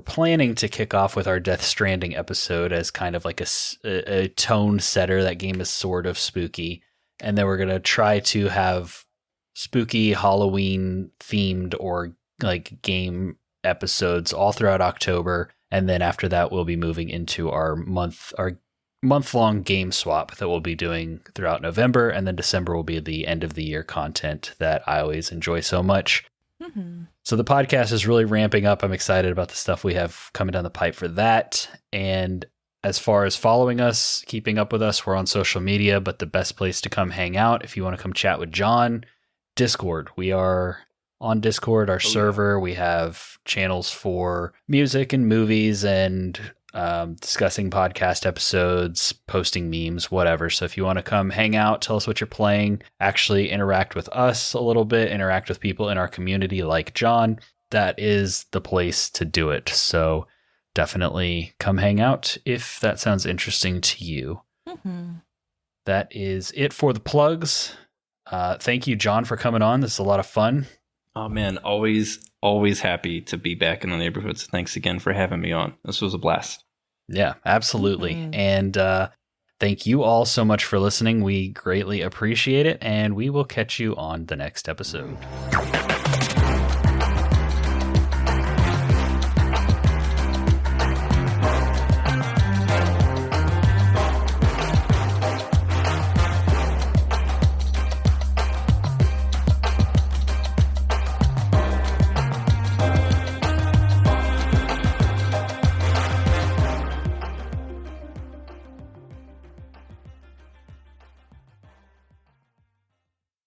planning to kick off with our Death Stranding episode as kind of a tone setter. That game is sort of spooky. And then we're going to try to have spooky Halloween themed or game episodes all throughout October. And then after that, we'll be moving into our month-long game swap that we'll be doing throughout November. And then December will be the end of the year content that I always enjoy so much. So the podcast is really ramping up. I'm excited about the stuff we have coming down the pipe for that. And as far as following us, keeping up with us, we're on social media, but the best place to come hang out, if you want to come chat with Jon, Discord. We are on Discord, our server. Yeah. We have channels for music and movies and discussing podcast episodes, posting memes, whatever. So if you want to come hang out, tell us what you're playing, actually interact with us a little bit, interact with people in our community like Jon, that is the place to do it. So definitely come hang out if that sounds interesting to you. That is it for the plugs. Thank you, Jon, for coming on. This is a lot of fun. Oh man, always happy to be back in the neighborhood. So thanks again for having me on. This was a blast. Yeah, absolutely. And thank you all so much for listening. We greatly appreciate it, and we will catch you on the next episode.